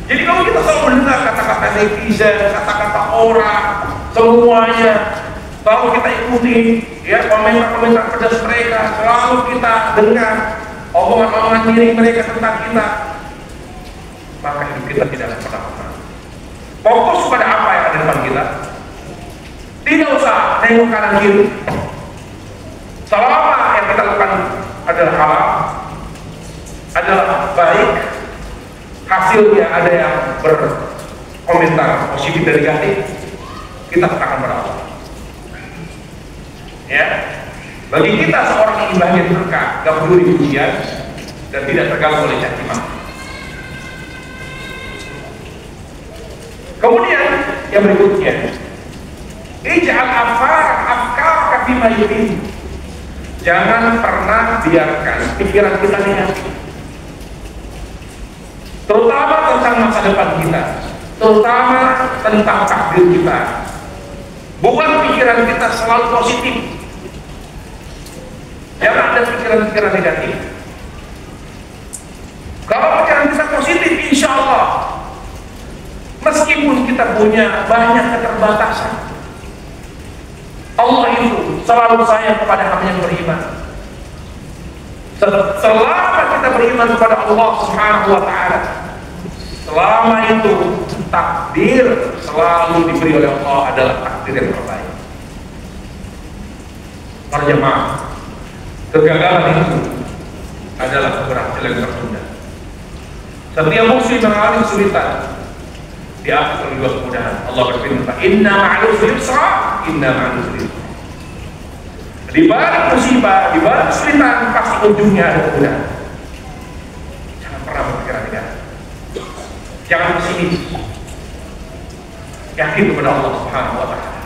Jadi kalau kita selalu mendengar kata-kata netizen, kata-kata orang, semuanya selalu kita ikuti, ya, komentar-komentar pedas mereka, selalu kita dengar omongan-omongan miring mereka tentang kita, maka hidup kita tidak akan pernah menang. Fokus pada apa yang ada di depan kita. Tidak usah nengok kanan kiri. Selama yang kita lakukan adalah halal, adalah baik, hasilnya ada yang berkomentar positif dan negatif, kita katakan pada Allah. Ya, bagi kita seorang yang bahagia berkah, gak perlu dipujian dan tidak terganggu oleh caci maki. Kemudian yang berikutnya, ij'al afkar bima yurid. Jangan pernah biarkan pikiran kita negatif, terutama tentang masa depan kita, terutama tentang takdir kita. Bukan pikiran kita selalu positif. Jangan ada pikiran-pikiran negatif. Kalau pikiran kita positif, insya Allah, meskipun kita punya banyak keterbatasan, Allah itu selalu sayang kepada hamba yang beriman. Selama kita beriman kepada Allah Subhanahu wa Ta'ala, selama itu takdir selalu diberi oleh Allah adalah takdir yang terbaik. Para jemaah, kegagalan itu adalah keberhasilan yang tertunda. Setiap muslim mengalami kesulitan, diatur oleh dua kemudahan. Allah berfirman, "Inna ma'al usri yusra, inna ma'al usri yusra." Di balik musibah, di balik kesulitan, pasti ujungnya ada kemudahan. Jangan pernah berpikiran negatif. Jangan pesimis. Yakin kepada Allah Subhanahu wa Ta'ala.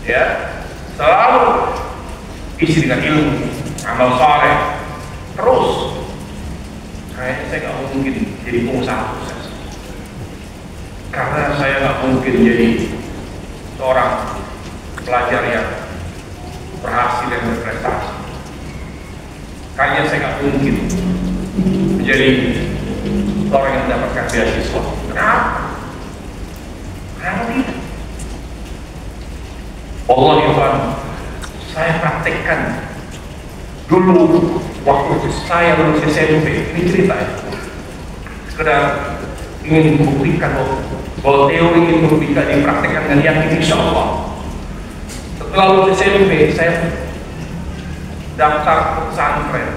Ya, selalu isi dengan ilmu, amal saleh. Terus, kayaknya saya nggak mungkin jadi pengusaha sukses, karena saya nggak mungkin jadi seorang pelajar yang berhasil dan berprestasi. Kayaknya saya nggak mungkin menjadi seorang yang mendapatkan beasiswa. Kenapa? Karena tidak. Allah ya Tuhan, saya praktekkan dulu waktu saya lulus SMP. Ini cerita ya, sekedar ingin membuktikan bahwa teori itu bisa dipraktekkan dengan yakin insya Allah. Setelah lulus SMP, saya daftar ke pesantren.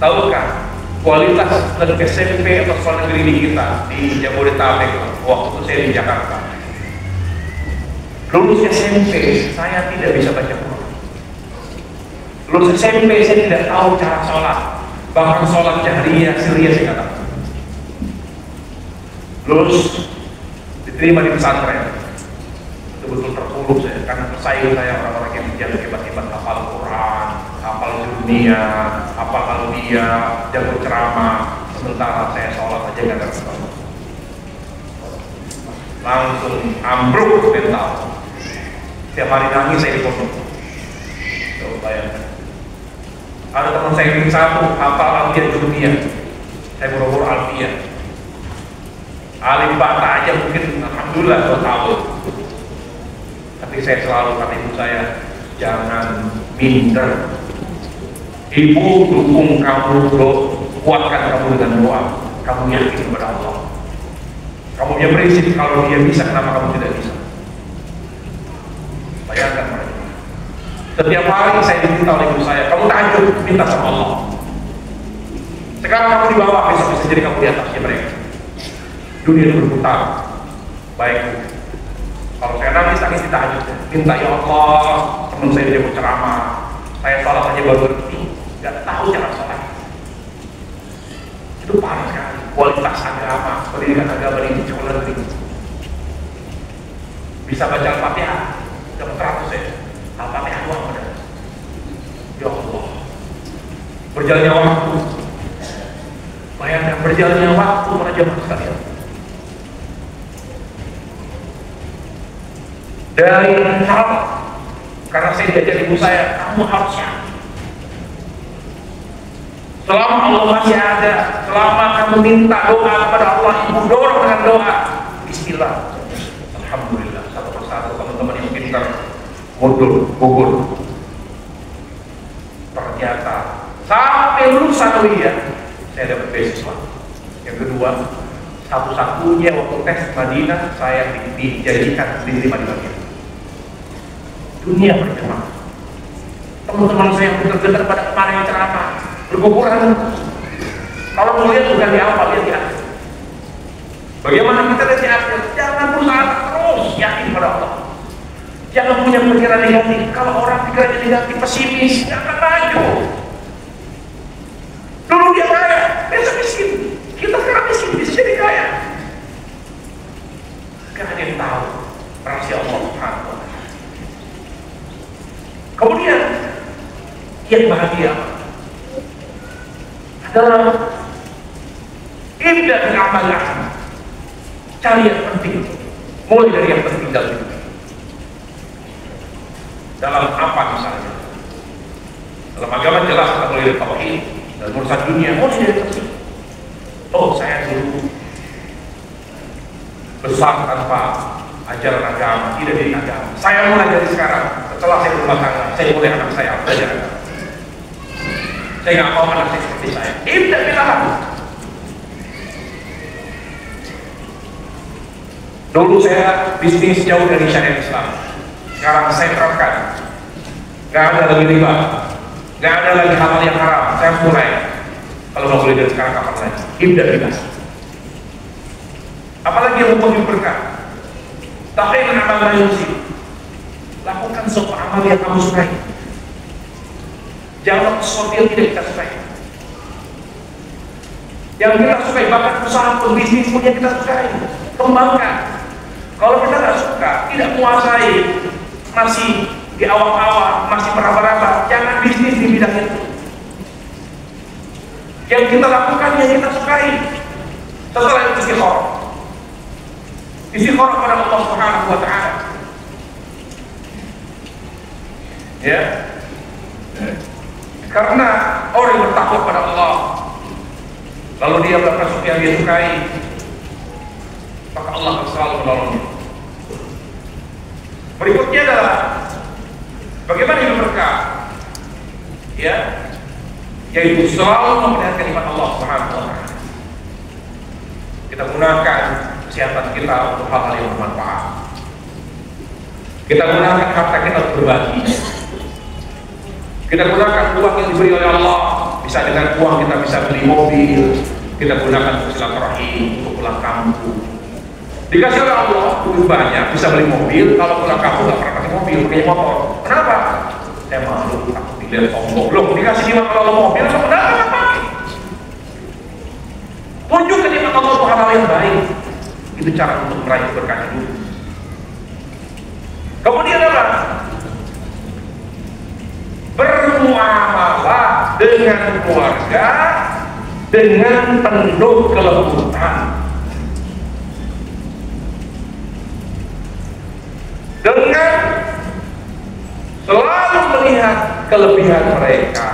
Tahukah kualitas negeri SMP atau sekolah negeri di kita di Jabodetabek waktu itu saya di Jakarta? Lulus SMP saya tidak bisa baca Quran. Lulus SMP saya tidak tahu cara sholat, bahkan sholat jahriyah sirriyah saya kata. Lulus diterima di pesantren, betul-betul terpuruk saya karena pesaing saya orang-orang yang jago hebat-hebat, hafal Quran, hafal dunia, hafal alfiah, jago ceramah, sementara saya sholat aja nggak ada sholat. Langsung ambruk mental. Setiap hari nangis saya di pondok. Coba bayangkan. Ada teman saya yang satu hafal alfiah dunia, saya buru-buru alfiah. Alim bata aja mungkin alhamdulillah 2 tahun. Tapi saya selalu kata ibu saya, jangan minder. Ibu dukung kamu, kuatkan kamu dengan doa. Kamu yakin kepada Allah. Kamu punya prinsip, kalau dia bisa, kenapa kamu tidak bisa? Bayangkan mereka. Setiap hari saya diminta oleh ibu saya, kamu tahajud, minta sama Allah. Sekarang kamu di bawah, besok bisa jadi kamu di atasnya mereka. Dunia itu berputar. Baik. Kalau saya nangis di tahajud, minta ya Allah, teman saya dia mau ceramah, saya sholat saja baru ngerti, nggak tahu cara sholat. Itu parah sekali. Kualitas agama, pendidikan agama di sekolah negeri. Bisa baca Al-Fatihah, dapat 100 ya. Al-Fatihah doang benar. Ya Allah. Berjalannya waktu. Bayangkan berjalannya waktu para jemaah sekalian. Dari hal, karena saya diajar ibu saya, kamu harus yakin. Selama Allah masih ada, selama kamu minta doa kepada Allah, ibu dorong dengan doa. Bismillah. Alhamdulillah, satu persatu teman-teman yang pintar, gugur. Ternyata sampai lulus sanawiyah, saya dapat beasiswa. Yang kedua, satu-satunya waktu tes Madinah saya dijadikan diterima di Madinah. Dunia berjemaah. Teman-teman saya yang dekat-dekat pada kemarin yang ceramah berguguran. Kalau melihat bukan di awal, lihat di akhir. Bagaimana kita lihat di akhir? Jangan berusaha terus yakin pada Allah. Jangan punya pikiran negatif. Kalau orang pikirannya negatif, pesimis, nggak akan maju. Dulu dia kaya, besok miskin. Kita sekarang miskin, bisa jadi kaya. Gak ada yang tahu rahasia Allah Subhanahu wa Ta'ala. Kemudian yang bahagia adalah ibda bin amalah, cari yang penting, mulai dari yang penting dalam hidup. Dalam apa misalnya? Dalam agama jelas kita mulai dari tauhid, dalam urusan dunia mulai dari tauhid. Oh, saya dulu besar tanpa ajaran agama, tidak dari agama. Saya mulai dari sekarang. Setelah saya berumah tangga, saya mulai anak saya belajar agama. Saya nggak mau anak saya seperti saya. Ibda bilang. Dulu saya bisnis jauh dari syariat Islam. Sekarang saya terapkan. Nggak ada lagi riba, nggak ada lagi hal yang haram. Saya mulai. Kalau nggak boleh dari sekarang kapan lagi? Ibda bilang. Apalagi yang mempunyai berkah. Tapi yang amal manusia. Lakukan suatu amal yang kamu sukai. Jangan sesuatu yang tidak kita sukai. Yang kita sukai, bahkan usaha pun, bisnis pun yang kita sukai, kembangkan. Kalau kita tidak suka, tidak menguasai, masih di awal-awal, masih meraba-raba, jangan bisnis di bidang itu. Yang kita lakukan yang kita sukai. Setelah itu istikharah. Istikharah kepada Allah Subhanahu wa Ta'ala. Ya, karena orang yang bertakwa pada Allah, lalu dia melakukan sesuatu yang dia sukai, maka Allah akan selalu menolongnya. Berikutnya adalah Bagaimana hidup berkah? Ya, yaitu selalu memperlihatkan nikmat Allah Subhanahu wa Ta'ala. Kita gunakan kesehatan kita untuk hal-hal yang bermanfaat. Kita gunakan harta kita untuk berbagi. Kita gunakan uang yang diberi oleh Allah. Bisa dengan uang kita bisa beli mobil. Kita gunakan untuk silaturahim, untuk pulang kampung. Dikasih oleh Allah duit banyak, bisa beli mobil. Kalau pulang kampung nggak pernah pakai mobil, pakai motor. Kenapa? Saya malu, takut dilihat sombong. Belum dikasih nikmat kalau mobil, so kenapa nggak pakai? Tunjukkan nikmat Allah untuk hal-hal yang baik. Itu cara untuk meraih berkah hidup. Kemudian apa? Bermuamalah dengan keluarga dengan penuh kelembutan, dengan selalu melihat kelebihan mereka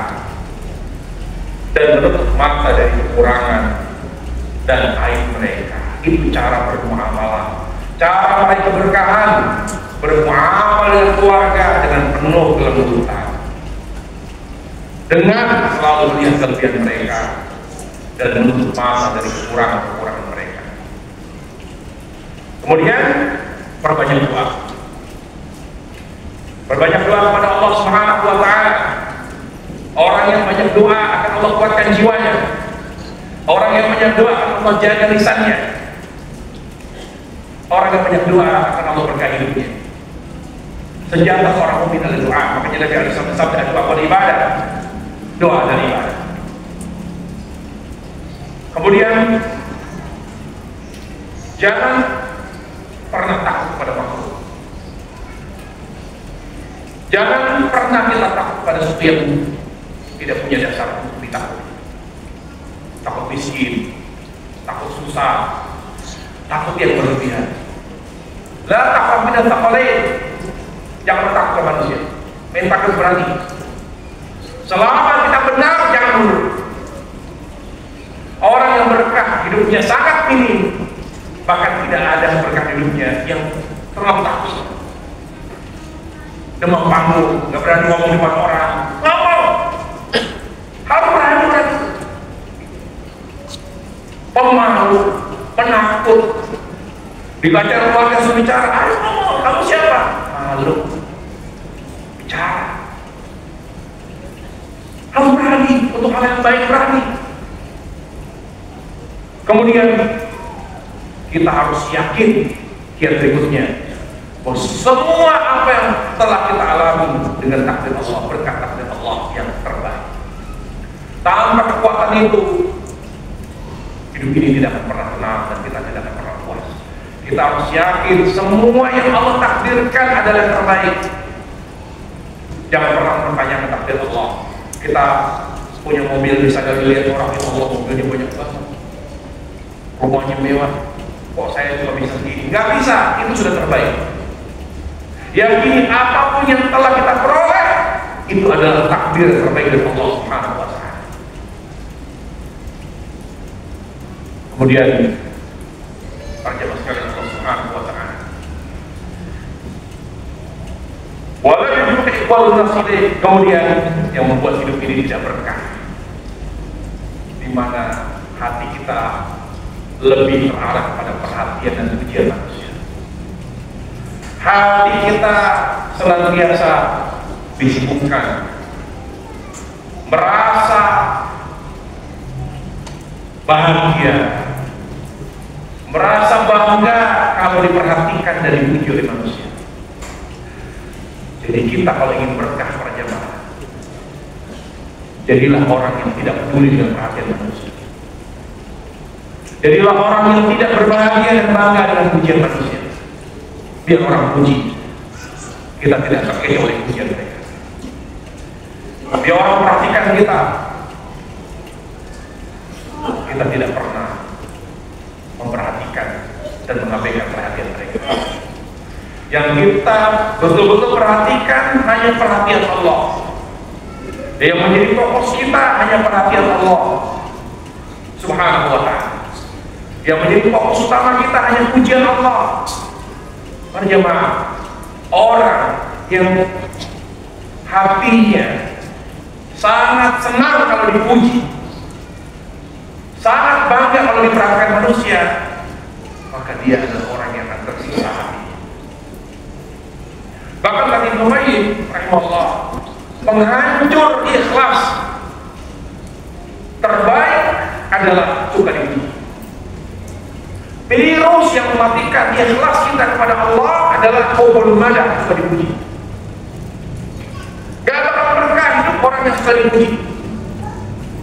dan menutup mata dari kekurangan dan aib mereka. Itu cara bermuamalah, cara meraih keberkahan. Bermuamalah dengan keluarga dengan penuh kelembutan, dengan selalu melihat kelebihan mereka dan menutup mata dari kekurangan mereka. Kemudian perbanyak doa. Berbanyak doa kepada Allah Subhanahu wa Ta'ala. Orang yang banyak doa akan Allah kuatkan jiwanya. Orang yang banyak doa akan Allah jaga lisannya. Orang yang banyak doa akan Allah berkahi hidupnya. Senjata seorang mukmin adalah doa. Makanya Nabi alaihi wasallam bersabda, doa adalah ibadah. Doa adalah ibadah. Kemudian jangan pernah takut pada makhluk. Jangan pernah kita takut pada sesuatu yang tidak punya dasar untuk ditakuti. Takut miskin, takut susah, takut yang berlebihan. La takut minat takolain. Jangan takut ke manusia. Main takut berani. Selama kita benar, jangan mundur. Orang yang berkah hidupnya sangat minim, bahkan tidak ada berkah hidupnya yang terlalu takut. Demam panggung, nggak berani ngomong di depan orang. Ngomong, harus berani. Pemalu, penakut. Dibaca keluarga suruh bicara, ayo ngomong, kamu siapa? Malu, bicara. Harus berani untuk hal yang baik, berani. Kemudian kita harus yakin kiat berikutnya bahwa semua apa yang telah kita alami dengan takdir Allah, berkat takdir Allah yang terbaik. Tanpa kekuatan itu, hidup ini tidak akan pernah tenang dan kita tidak akan pernah puas. Kita harus yakin semua yang Allah takdirkan adalah yang terbaik. Jangan pernah mempertanyakan takdir Allah. Kita punya mobil, bisa lihat orang yang Allah mobilnya banyak banget, rumahnya mewah, kok saya cuma bisa segini? Nggak bisa, itu sudah terbaik. Yakini apapun yang telah kita peroleh itu adalah takdir terbaik dari Allah Subhanahu wa Ta'ala. Kemudian para jemaah sekalian Allah Subhanahu wa Ta'ala, kemudian yang membuat hidup ini tidak berkah, di mana hati kita lebih terarah pada perhatian dan pujian manusia. Hati kita senantiasa disibukkan merasa bahagia, merasa bangga kalau diperhatikan dan dipuji oleh manusia. Jadi kita kalau ingin berkah para jamaah, jadilah orang yang tidak peduli dengan perhatian manusia. Jadilah orang yang tidak berbahagia dan bangga dengan pujian manusia. Biar orang puji, kita tidak terkecoh oleh pujian mereka. Biar orang perhatikan kita, kita tidak pernah memperhatikan dan mengabaikan perhatian mereka. Yang kita betul-betul perhatikan hanya perhatian Allah. Yang menjadi fokus kita hanya perhatian Allah Subhanahu wa Ta'ala. Yang menjadi fokus utama kita hanya pujian Allah. Para jemaah, orang yang hatinya sangat senang kalau dipuji, sangat bangga kalau diperhatikan manusia, maka dia adalah orang yang akan tersiksa hati. Bahkan kata Ibnu Qayyim rahimahullah, penghancur ikhlas terbaik adalah suka dipuji. Virus yang mematikan ikhlas kita kepada Allah adalah hubul madah, suka dipuji. Gak bakal berkah hidup orang yang suka dipuji.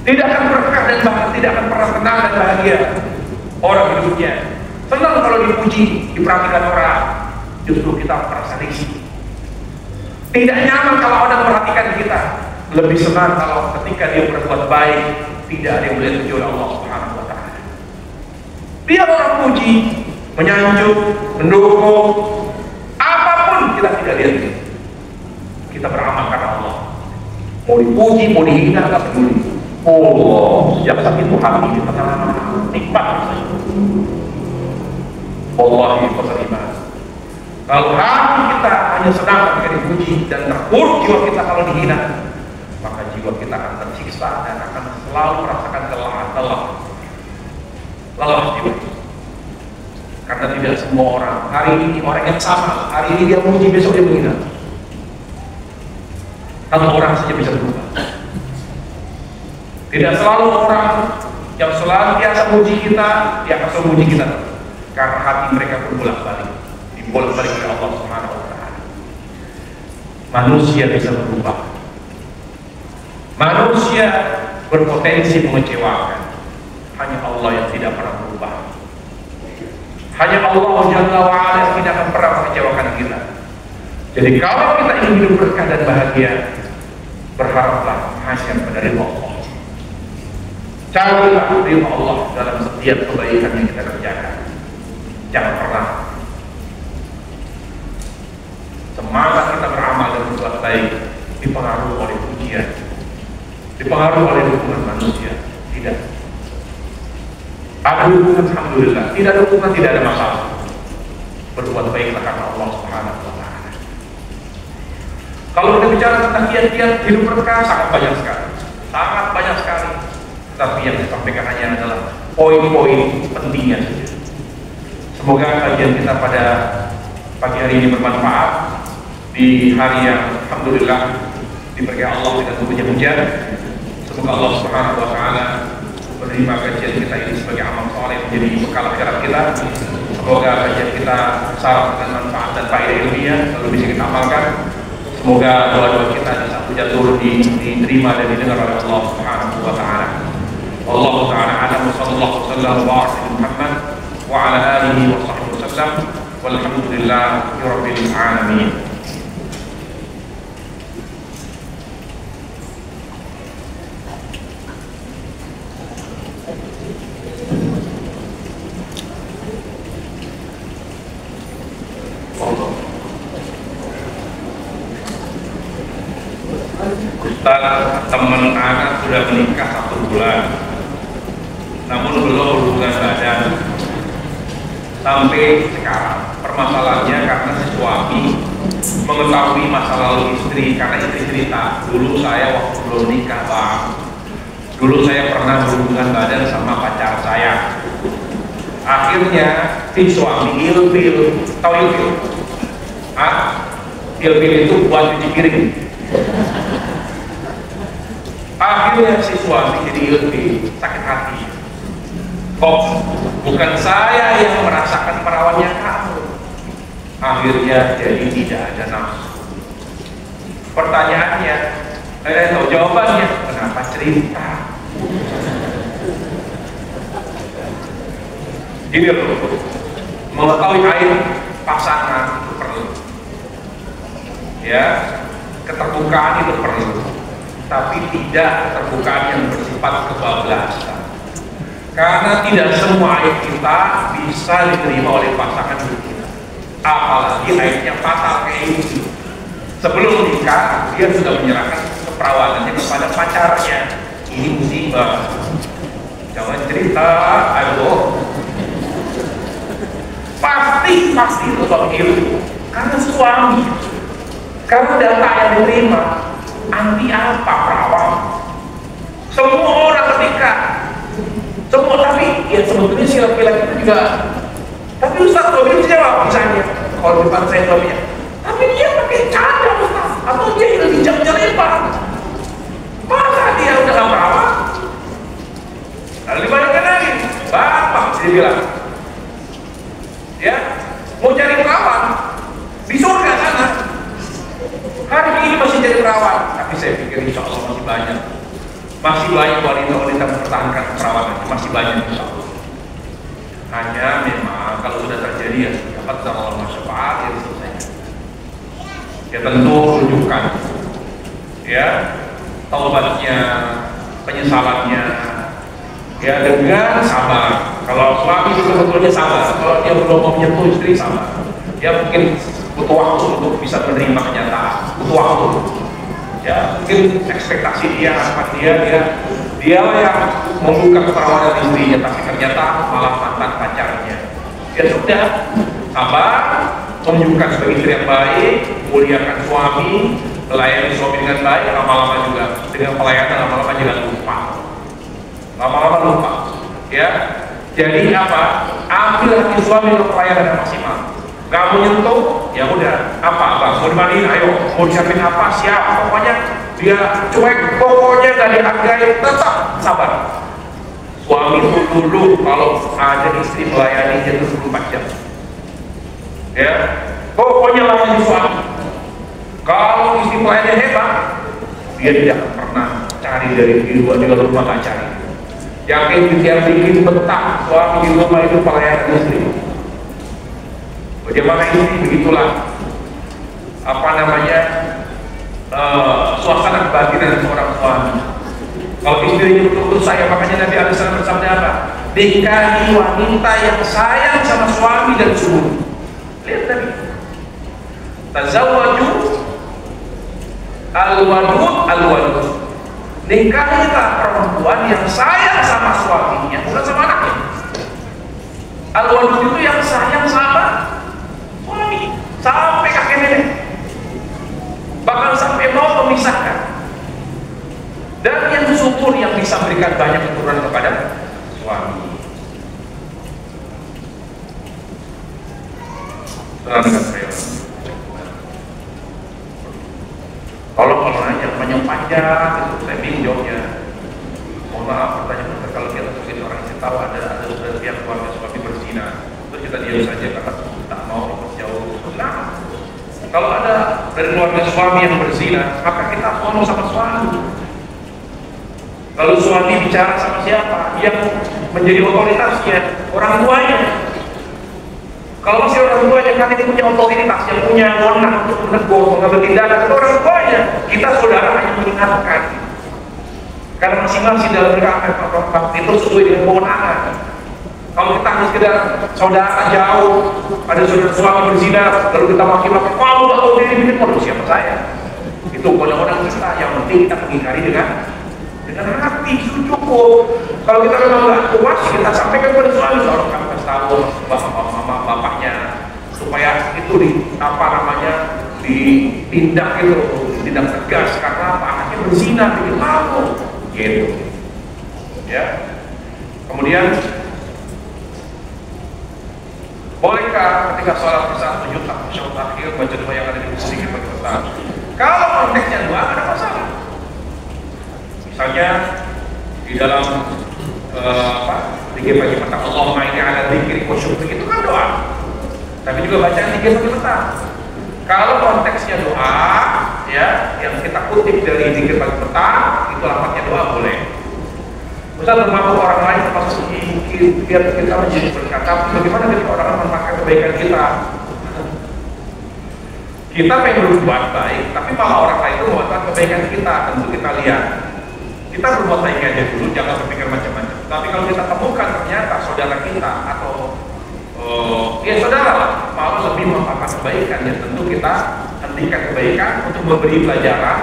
Tidak akan berkah dan bahkan tidak akan pernah tenang dan bahagia orang hidupnya. Senang kalau dipuji, diperhatikan orang, justru kita merasa risih. Tidak nyaman kalau orang memperhatikan kita. Lebih senang kalau ketika dia berbuat baik, tidak ada yang melihat kecuali Allah Subhanahu wa Ta'ala. Dia orang puji, menyanjung, mendukung, apapun kita tidak lihat. Kita beramal karena Allah. Mau dipuji, mau dihina, nggak peduli. Allah, sejak saat itu hati kita nikmat rasanya. Wallahi penerima. Kalau hati kita hanya senang ketika dipuji dan terpuruk jiwa kita kalau dihina, maka jiwa kita akan tersiksa dan akan selalu merasakan lelah jiwa. Karena tidak semua orang hari ini orang yang sama, hari ini dia memuji, besok dia menghina. Satu orang saja bisa berubah. Tidak selalu orang yang selalu biasa memuji kita, dia akan selalu memuji kita, karena hati mereka berbolak-balik, dibolak-balik oleh Allah Subhanahu wa Ta'ala. Manusia bisa berubah. Manusia berpotensi mengecewakan. Hanya Allah yang tidak pernah berubah. Hanya Allah Jalla wa'ala yang tidak akan pernah mengecewakan kita. Jadi kalau kita ingin hidup berkah dan bahagia, berharaplah hasil dari Allah. Carilah ridha Allah dalam setiap kebaikan yang kita kerjakan. Jangan pernah semangat kita beramal dan berbuat baik dipengaruhi oleh pujian, dipengaruhi oleh dukungan manusia. Tidak. Ada dukungan, alhamdulillah. Tidak ada dukungan, tidak ada masalah. Berbuat baiklah karena Allah Subhanahu wa Ta'ala. Kalau kita bicara tentang kiat-kiat hidup berkah, sangat banyak sekali. Sangat banyak sekali. Tapi yang disampaikan hanya adalah poin-poin pentingnya saja. Semoga kajian kita pada pagi hari ini bermanfaat di hari yang alhamdulillah diberi Allah dengan turunnya hujan. Semoga Allah Subhanahu wa Ta'ala menerima kajian kita ini sebagai amal soleh menjadi bekal akhirat kita. Semoga kajian kita syarat dengan manfaat dan faedah ilmiah lalu bisa kita amalkan. Semoga doa-doa kita di saat hujan turun diterima dan didengar oleh Allah Subhanahu wa Ta'ala. Allah Ta'ala a'lam, sallallahu alaihi wa Muhammad wa ala alihi wa sahbihi wasallam walhamdulillahi rabbil alamin. Ustaz, teman anak sudah menikah 1 bulan, namun belum berhubungan badan sampai sekarang. Permasalahannya karena si suami mengetahui masa lalu istri, karena istri cerita, dulu saya waktu belum nikah Bang, dulu saya pernah berhubungan badan sama pacar saya. Akhirnya si suami ilfil, tahu ilfil? Ilfil itu buat cuci piring. Akhirnya si suami jadi ilfil, sakit hati. Kok bukan saya yang merasakan perawannya kamu? Akhirnya jadi tidak ada nafsu. Pertanyaannya, saya tahu jawabannya, kenapa cerita? Gini loh, mengetahui air pasangan itu perlu, ya, keterbukaan itu perlu, tapi tidak keterbukaan yang bersifat kebablasan. Karena tidak semua aib kita bisa diterima oleh pasangan kita, apalagi aibnya fatal kayak itu. Sebelum nikah dia sudah menyerahkan keperawanannya kepada pacarnya. Ini musibah. Jangan cerita, aduh. Pasti itu suami itu. Karena suami, karena data yang diterima anti apa perawat? Semua orang ketika semua, tapi ya sebetulnya si laki-laki itu juga, tapi Ustaz kalau itu jawab misalnya kalau depan saya suaminya, tapi dia pakai cadar Ustaz, atau dia lebih jam-jam masa dia udah gak perawat? Lalu dibayangkan lagi, bapak dia bilang, ya mau cari perawat di surga sana, hari ini masih cari perawat, tapi saya pikir insya Allah masih banyak wanita-wanita mempertahankan perawatan, masih banyak insya Allah. Hanya memang kalau sudah terjadi ya dapat sama Allah syafaat ya selesai. Ya tentu rujukan, ya taubatnya, penyesalannya, ya dengan sabar. Kalau suami itu sebetulnya sabar, kalau dia belum mau menyentuh istri sabar. Dia mungkin butuh waktu untuk bisa menerima kenyataan, butuh waktu. Ya mungkin ekspektasi dia yang membuka keperawatan istrinya, tapi ternyata malah mantan pacarnya. Ya sudah, sabar, menunjukkan sebagai istri yang baik, muliakan suami, melayani suami dengan baik. Lama-lama juga dengan pelayanan, lama-lama juga lupa, ya. Jadi apa? Ambil hati suami untuk pelayanan yang maksimal. Gak mau nyentuh, ya udah. Apa? Mau dimandiin, ayo. Mau disiapin apa? Siap. Pokoknya dia cuek, pokoknya gak dihargai, tetap sabar. Suami itu dulu kalau ada istri melayani dia 24 jam. Ya, pokoknya layani suami. Kalau istri melayani hebat, dia tidak pernah cari dari luar, di rumah gak cari. Yakin dia bikin betah suami di rumah itu pelayanan istri. Bagaimana ini begitulah suasana kebatinan seorang suami. Kalau istrinya betul-betul sayang, makanya Nabi alaihi salam bersabda apa? Nikahi wanita yang sayang sama suami dan subur. Lihat tadi, tazawwaju al-wadud al-wadud. Nikahilah perempuan yang sayang sama suaminya, bukan sama anaknya. Al-wadud itu yang sayang sama suami sampai kakek nenek, bahkan sampai mau memisahkan. Dan yang syukur yang bisa berikan banyak keturunan kepada suami. Dengan saya, kalau nanya panjang-panjang itu saya bingung jawabnya. Mohon maaf pertanyaan kalau kita mungkin orang yang tahu ada pihak keluarga suami berzina, terus kita diam saja karena tak mau jauh. Nah, kalau ada dari keluarga suami yang berzina, maka kita ngomong sama suami. Kalau suami bicara sama siapa? Yang menjadi otoritasnya orang tuanya. Kalau masih orang tuanya kan ini punya otoritas, yang punya wewenang untuk menegur, mengambil tindakan, itu orang tuanya. Kita saudara hanya mengingatkan. Karena masing-masing dalam waktu itu sesuai dengan kewenangan. Kalau kita hanya sekedar saudara jauh, ada saudara suami berzina, lalu kita maki-maki, kamu gak tahu diri bikin modus, siapa saya? Itu orang-orang kita, yang penting kita mengingkari dengan hati, itu cukup. Kalau kita memang nggak puas, kita sampaikan kepada suami, kalau kamu kasih tahu bapaknya, supaya itu ditindak itu, ditindak tegas, karena apa? Anaknya berzina, bikin malu, gitu. Ya. Kemudian, bolehkah ketika sholat bisa menyutak syahud akhir baca doa yang ada di sedikit bagi kita? Kalau konteksnya doa, ada masalah. Misalnya di dalam tiga pagi petang Allahumma inni ala dzikri wa syukri, itu kan doa, tapi juga bacaan tiga pagi petang. Kalau konteksnya doa, ya yang kita kutip dari zikir pagi petang itu lafaznya doa boleh. Misal termasuk orang lain termasuk biar kita menjadi berkata, bagaimana ketika orang memakai kebaikan kita? Kita pengen berbuat baik, tapi malah orang lain itu melakukan kebaikan kita. Tentu kita lihat, kita berbuat baik aja dulu, jangan berpikir macam-macam. Tapi kalau kita temukan ternyata saudara kita atau ya saudara malah lebih melakukan kebaikan, ya tentu kita hentikan kebaikan untuk memberi pelajaran,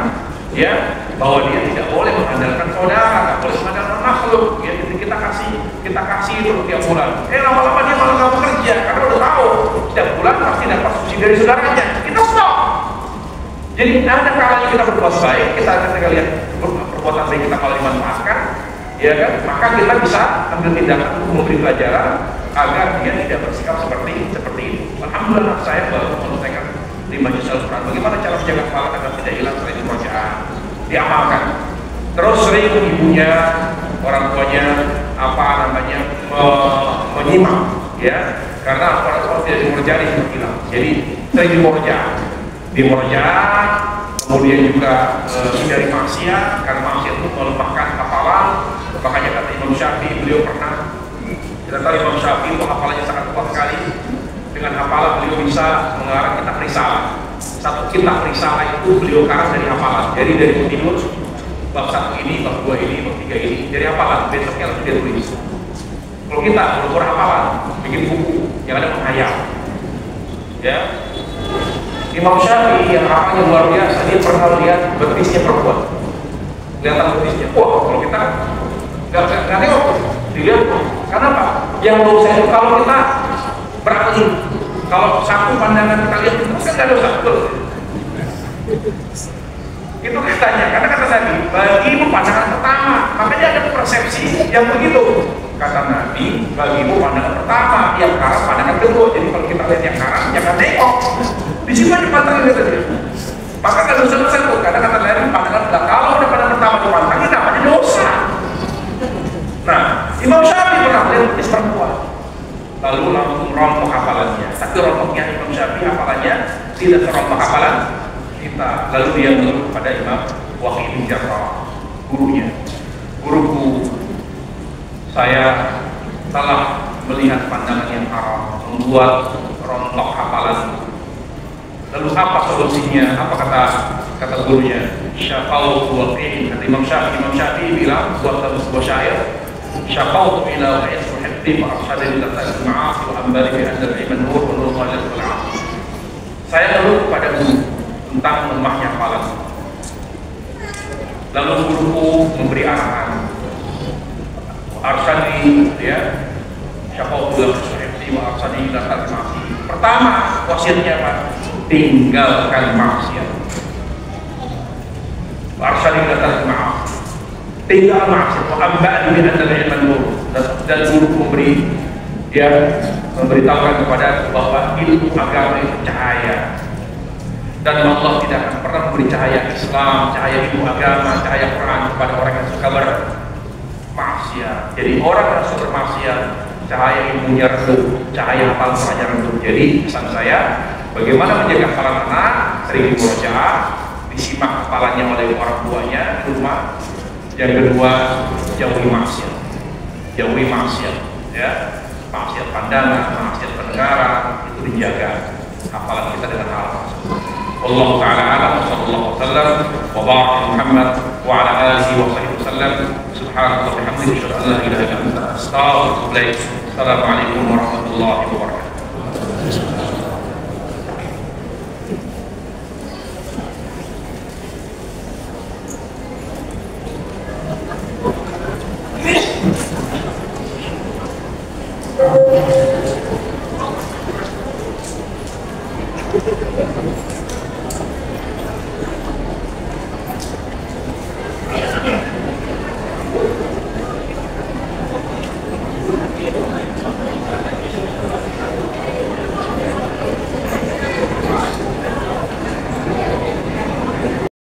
ya bahwa dia tidak boleh mengandalkan saudara, tidak boleh mengandalkan makhluk. Ya kita kasih itu tiap bulan. Lama-lama dia malah nggak bekerja karena udah tahu setiap bulan pasti dapat subsidi dari saudaranya. Kita stop. Jadi ada kalanya kita berbuat baik, kita ketika lihat perbuatan baik kita malah dimanfaatkan, ya kan? Maka kita bisa ambil tindakan untuk memberi pelajaran agar dia tidak bersikap seperti ini. Alhamdulillah saya baru menyelesaikan 5 juz Al-Quran. Bagaimana cara menjaga kepala agar tidak hilang selain bacaan? Diamalkan. Terus sering ibunya, orang tuanya menyimak, ya, karena orang tua tidak dimurjani hilang. Jadi sering dimurja, kemudian juga hindari maksiat, karena maksiat itu melemahkan hafalan. Makanya kata Imam Syafi'i, beliau pernah, kita tahu Imam Syafi'i itu hafalannya sangat kuat sekali. Dengan hafalan beliau bisa mengarang kitab risalah. Satu kitab risalah itu beliau karang dari hafalan. Jadi dari tidur bab 1 ini, bab 2 ini, bab 3 ini dari hafalan, besoknya langsung dia tulis. Kalau kita buru-buru hafalan, bikin buku yang ada menghayal, ya. Imam Syafi'i yang hafalnya luar biasa, dia pernah lihat betisnya perempuan, kelihatan betisnya. Wah, kalau kita nggak nengok, dilihat. Kenapa? Yang dosa itu kalau kita berakli, kalau satu pandangan kita lihat itu kan nggak dosa, betul? Itu katanya, karena kata Nabi, bagimu pandangan pertama, makanya ada persepsi yang begitu. Kata Nabi, bagimu pandangan pertama, yang karam pandangan kedua. Jadi kalau kita lihat yang karam, jangan tengok. Di situ aja pandangan kita dia. Maka nggak dosa tuh, karena kata Nabi, pandangan belakang. Kalau udah pandangan pertama dipandangin, namanya dosa. Nah, Imam Syafi'i pernah lihat betis perempuan, lalu langsung rompok hafalannya. Tapi rompoknya Imam Syafi'i hafalannya tidak serompok hafalan kita. Lalu dia mengeluh kepada Imam Waqi' bin Jarrah, gurunya. Guruku, saya telah melihat pandangan yang haram, membuat rontok hafalan. Lalu apa solusinya? Apa kata gurunya? Syafa'u Waqi'. Kata Imam Syafi'i bilang buat sebuah syair, syafa'u ila wa'is muhibbi wa arsyadin latas ma'asi wa ambali bi anna al-iman nur wa nur qalil wal Saya lalu kepada guru tentang lemahnya hafalan. Lalu guruku memberi arahan, arsyadi, ya, syafa'u ila wa'is muhibbi wa arsyadin latas ma'asi. Pertama wasiatnya apa? Tinggalkan maksiat. Arsyadin latas ma'asi. Tinggal maksiat. Wa ambali bi anna al-iman nur. Dan guru memberitahukan kepada bahwa ilmu agama itu cahaya, dan Allah tidak akan pernah memberi cahaya Islam, cahaya ilmu agama, cahaya Quran kepada orang yang suka bermaksiat. Jadi orang yang suka bermaksiat, cahaya ilmunya redup, cahaya hafal pelajaran redup. Jadi pesan saya, bagaimana menjaga hafalan anak, sering dimurojaah, disimak hafalannya oleh orang tuanya di rumah. Yang kedua, jauhi maksiat. Jauhi maksiat, ya, maksiat pandangan, maksiat pendengaran, itu dijaga hafalan kita dengan hal tersebut. Wallahu ta'ala a'lam, sallallahu alaihi wasallam wa baraka Muhammad wa ala alihi wa sahbihi wasallam. Subhanallah wa bihamdihi, asyhadu an la ilaha illa anta, astaghfiruka wa atubu ilaik. Assalamualaikum warahmatullahi wabarakatuh. Thank you.